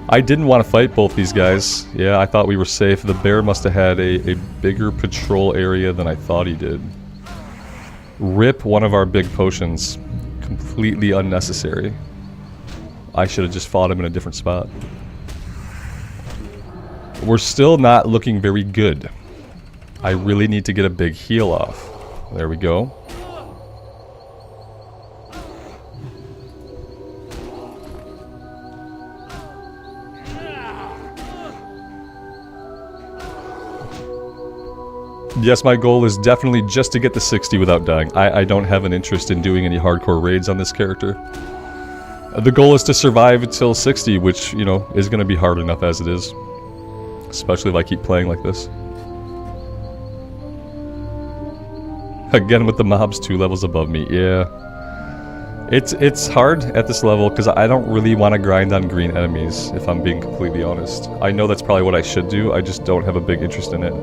I didn't want to fight both these guys. Yeah, I thought we were safe. The bear must have had a bigger patrol area than I thought he did. Rip one of our big potions. Completely unnecessary. I should have just fought him in a different spot. We're still not looking very good. I really need to get a big heal off. There we go. Yes, my goal is definitely just to get to 60 without dying. I don't have an interest in doing any hardcore raids on this character. The goal is to survive until 60, which, you know, is going to be hard enough as it is. Especially if I keep playing like this. Again with the mobs 2 levels above me, yeah. It's hard at this level because I don't really want to grind on green enemies, if I'm being completely honest. I know that's probably what I should do, I just don't have a big interest in it.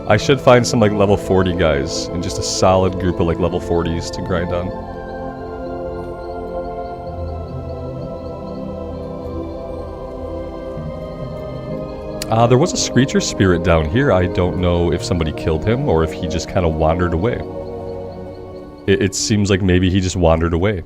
I should find some like level 40 guys and just a solid group of like level 40s to grind on. There was a Screecher spirit down here. I don't know if somebody killed him or if he just kind of wandered away. It seems like maybe he just wandered away.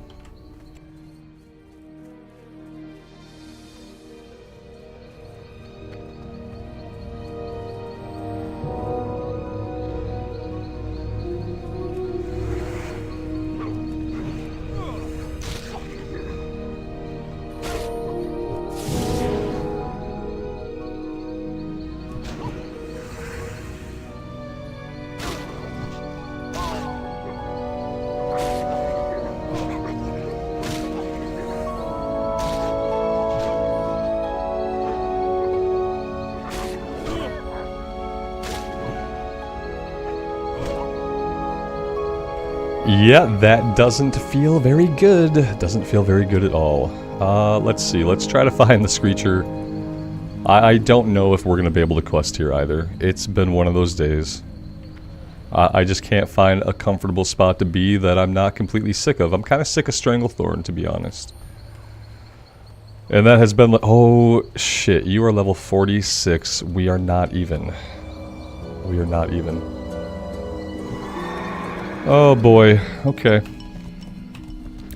Yeah, that doesn't feel very good. Doesn't feel very good at all. Let's see. Let's try to find the Screecher. I don't know if we're going to be able to quest here either. It's been one of those days. I just can't find a comfortable spot to be that I'm not completely sick of. I'm kind of sick of Stranglethorn, to be honest. And that has been... Oh, shit. You are level 46. We are not even. We are not even. Oh boy, okay.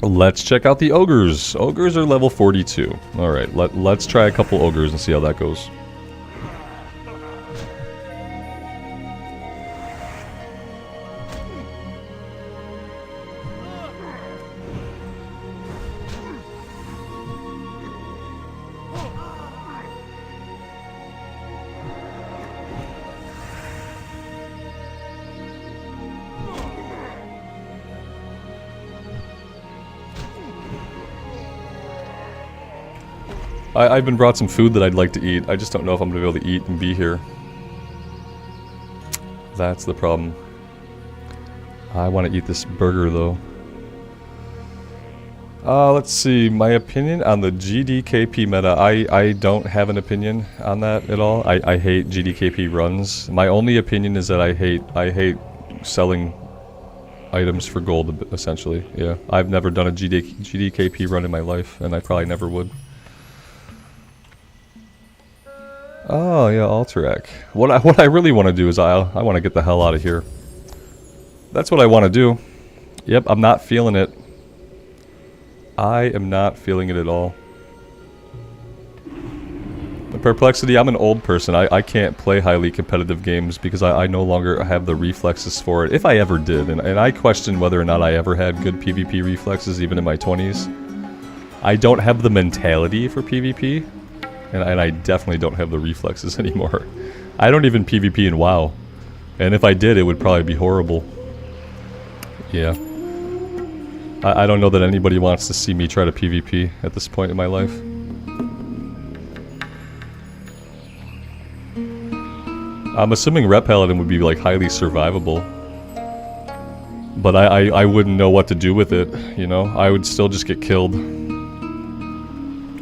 Let's check out the ogres. Ogres are level 42. Alright, let's try a couple ogres and see how that goes. I've been brought some food that I'd like to eat. I just don't know if I'm going to be able to eat and be here. That's the problem. I want to eat this burger, though. Let's see. My opinion on the GDKP meta. I don't have an opinion on that at all. I hate GDKP runs. My only opinion is that I hate selling items for gold, essentially. Yeah. I've never done a GDKP run in my life, and I probably never would. Oh, yeah, Alterac. What I really want to do is I want to get the hell out of here. That's what I want to do. Yep, I'm not feeling it. I am not feeling it at all. The Perplexity, I'm an old person. I can't play highly competitive games because I no longer have the reflexes for it. If I ever did, and I question whether or not I ever had good PvP reflexes even in my 20s. I don't have the mentality for PvP. And I definitely don't have the reflexes anymore. I don't even PvP in WoW. And if I did, it would probably be horrible. Yeah. I don't know that anybody wants to see me try to PvP at this point in my life. I'm assuming Ret Paladin would be like highly survivable. But I wouldn't know what to do with it, you know? I would still just get killed.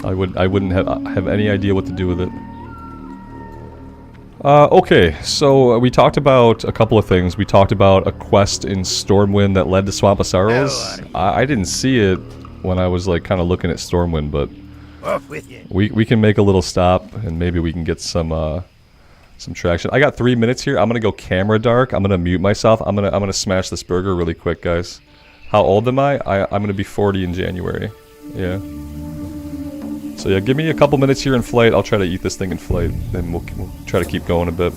I wouldn't have any idea what to do with it. Okay, so we talked about a couple of things. We talked about a quest in Stormwind that led to Swamp of Sorrows. I didn't see it when I was like kind of looking at Stormwind, but Off with you. we can make a little stop and maybe we can get some some traction. I got 3 minutes here. I'm gonna go camera dark. I'm gonna mute myself. I'm gonna smash this burger really quick, guys. How old am I? I'm gonna be 40 in January. Yeah. So yeah, give me a couple minutes here in flight. I'll try to eat this thing in flight, then we'll try to keep going a bit.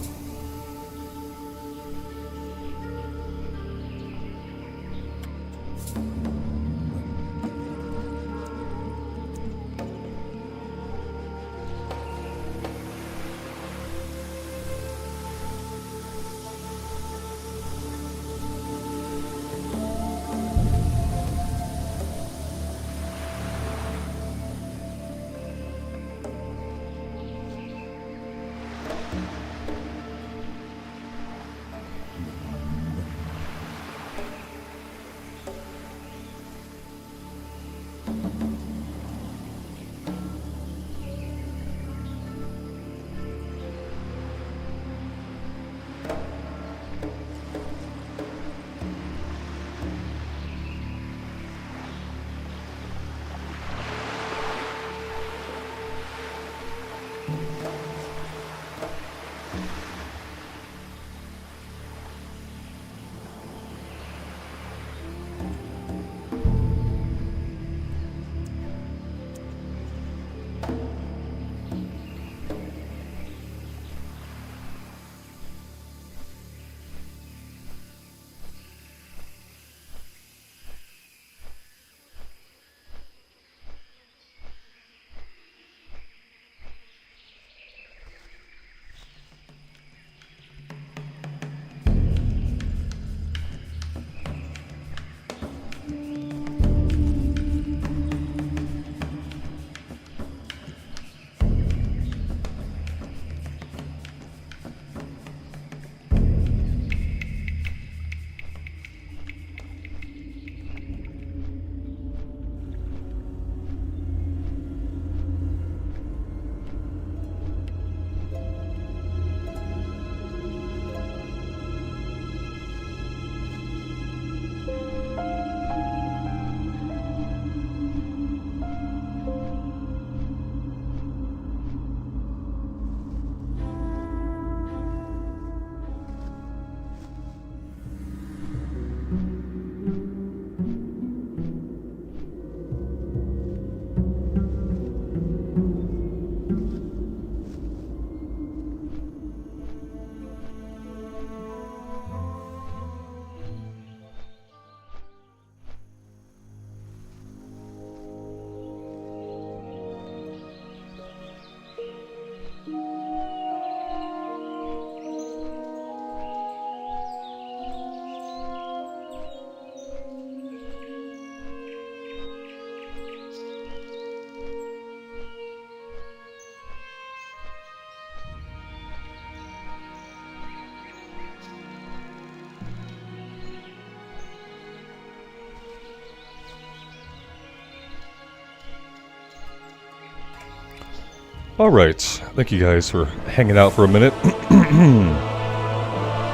Alright, thank you guys for hanging out for a minute.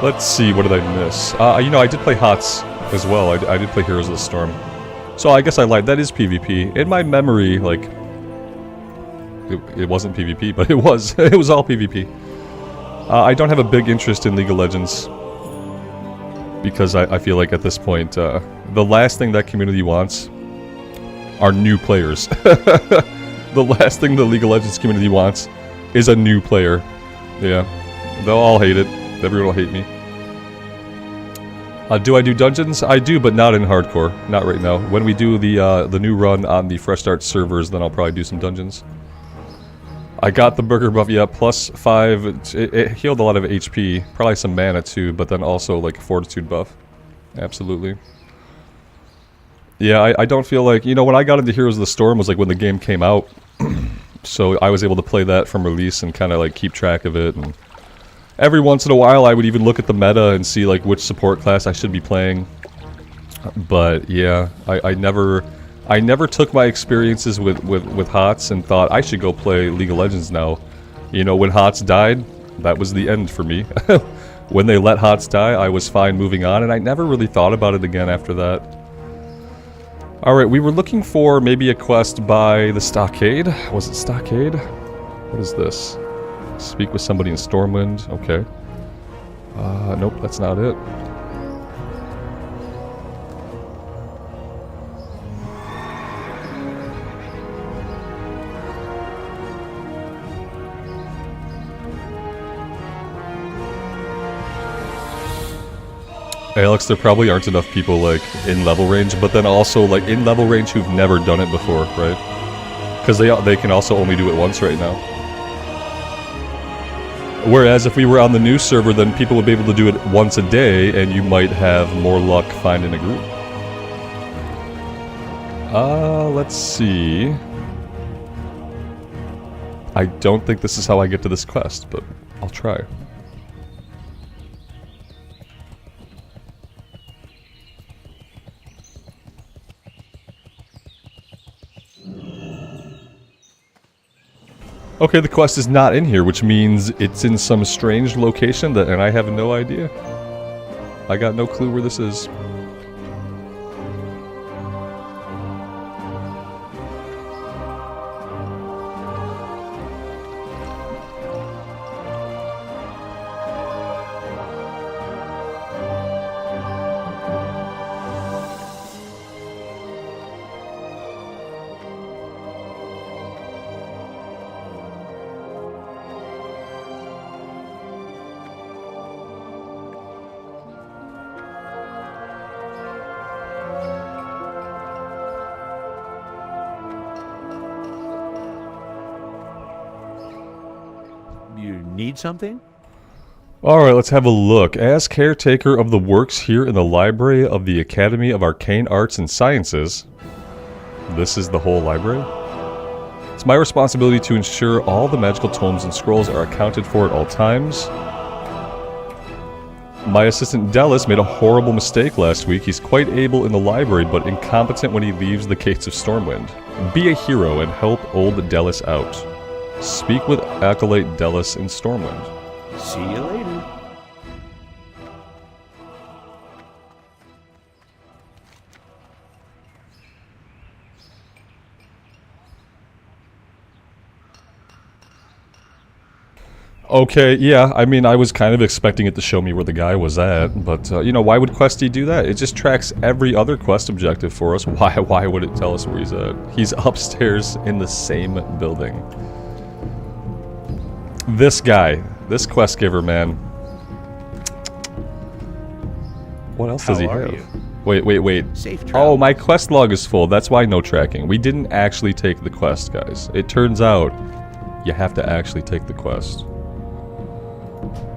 Let's see, what did I miss? You know, I did play HOTS as well. I did play Heroes of the Storm. So I guess I lied, that is PvP. In my memory, like, it wasn't PvP, but it was. It was all PvP. I don't have a big interest in League of Legends. Because I feel like at this point, the last thing that community wants are new players. The last thing the League of Legends community wants is a new player. Yeah. They'll all hate it. Everyone will hate me. Do I do dungeons? I do, but not in hardcore. Not right now. When we do the new run on the Fresh Start servers, then I'll probably do some dungeons. I got the burger buff, yeah, +5. It healed a lot of HP. Probably some mana too, but then also like a fortitude buff. Absolutely. Yeah, I don't feel like... You know, when I got into Heroes of the Storm was like when the game came out. So I was able to play that from release and kind of like keep track of it. And every once in a while I would even look at the meta and see like which support class I should be playing. But yeah, I never took my experiences with HOTS and thought I should go play League of Legends now. You know, when HOTS died, that was the end for me. When they let HOTS die, I was fine moving on, and I never really thought about it again after that. Alright, we were looking for maybe a quest by the Stockade. Was it Stockade? What is this? Speak with somebody in Stormwind. Okay. Nope, that's not it. Alex, there probably aren't enough people, like, in level range, but then also, like, in level range who've never done it before, right? Because they can also only do it once right now. Whereas if we were on the new server, then people would be able to do it once a day, and you might have more luck finding a group. Let's see. I don't think this is how I get to this quest, but I'll try. Okay, the quest is not in here, which means it's in some strange location and I have no idea. I got no clue where this is. You need something? Alright, let's have a look. As caretaker of the works here in the library of the Academy of Arcane Arts and Sciences, this is the whole library. It's my responsibility to ensure all the magical tomes and scrolls are accounted for at all times. My assistant Dallas made a horrible mistake last week. He's quite able in the library, but incompetent when he leaves the gates of Stormwind. Be a hero and help old Dallas out. Speak with Acolyte Dallas in Stormwind. See you later. Okay, yeah, I mean, I was kind of expecting it to show me where the guy was at, but, you know, why would Questie do that? It just tracks every other quest objective for us. Why would it tell us where he's at? He's upstairs in the same building. This guy, this quest giver, man. What else does he have? Wait. Safe travel. Oh, my quest log is full. That's why no tracking. We didn't actually take the quest, guys. It turns out you have to actually take the quest.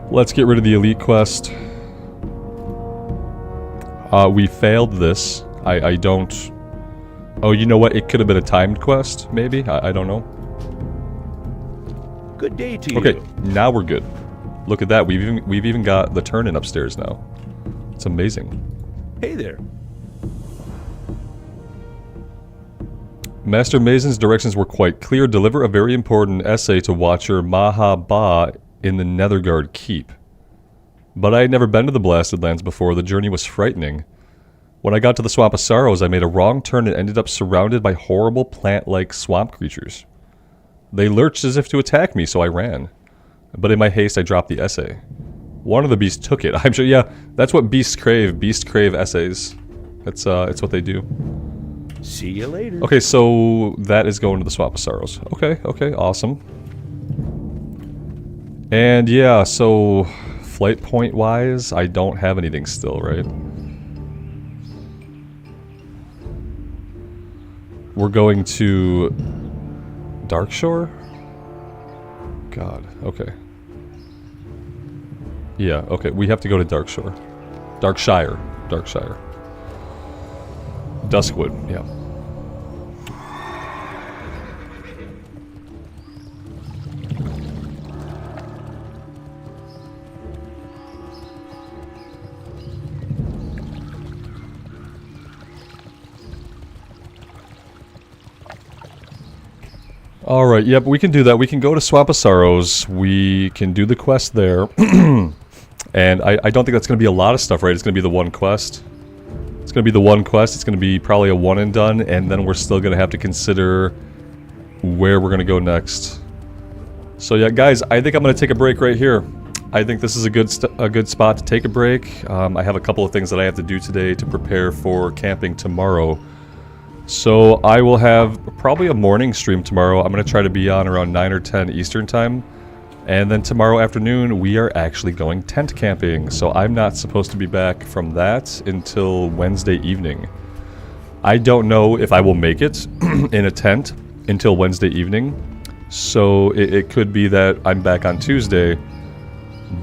Let's get rid of the elite quest. We failed this. I don't... Oh, you know what? It could have been a timed quest, maybe? I don't know. Good day to you. Okay, now we're good. Look at that. We've even got the turn-in upstairs now. It's amazing. Hey there. Master Mazen's directions were quite clear. Deliver a very important essay to Watcher Maha Ba in the Netherguard Keep. But I had never been to the Blasted Lands before. The journey was frightening. When I got to the Swamp of Sorrows, I made a wrong turn and ended up surrounded by horrible plant-like swamp creatures. They lurched as if to attack me, so I ran. But in my haste, I dropped the essay. One of the beasts took it. I'm sure, yeah, that's what beasts crave. Beasts crave essays. It's what they do. See you later. Okay, so that is going to the Swamp of Sorrows. Okay, awesome. And yeah, so flight point wise, I don't have anything still, right? We're going to Darkshore? God, okay. Yeah, okay, we have to go to Darkshore. Darkshire. Duskwood, yeah. Alright, yep, we can do that. We can go to Swamp of Sorrows. We can do the quest there. And I don't think that's going to be a lot of stuff, right? It's going to be the one quest. It's going to be the one quest. It's going to be probably a one and done. And then we're still going to have to consider where we're going to go next. So yeah, guys, I think I'm gonna take a break right here. I think this is a good spot to take a break. I have a couple of things that I have to do today to prepare for camping tomorrow. So I will have probably a morning stream tomorrow. I'm gonna try to be on around 9 or 10 Eastern time. And then tomorrow afternoon, we are actually going tent camping. So I'm not supposed to be back from that until Wednesday evening. I don't know if I will make it in a tent until Wednesday evening. So it could be that I'm back on Tuesday.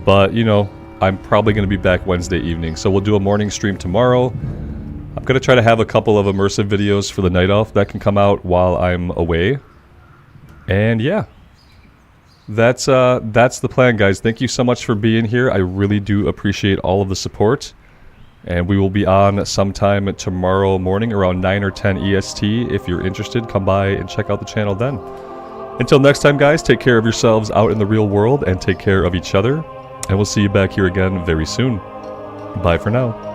But, you know, I'm probably going to be back Wednesday evening. So we'll do a morning stream tomorrow. I'm going to try to have a couple of immersive videos for the Night Elf that can come out while I'm away. And yeah. That's the plan, guys. Thank you so much for being here. I really do appreciate all of the support. And we will be on sometime tomorrow morning around 9 or 10 EST. If you're interested, come by and check out the channel then. Until next time, guys, take care of yourselves out in the real world and take care of each other. And we'll see you back here again very soon. Bye for now.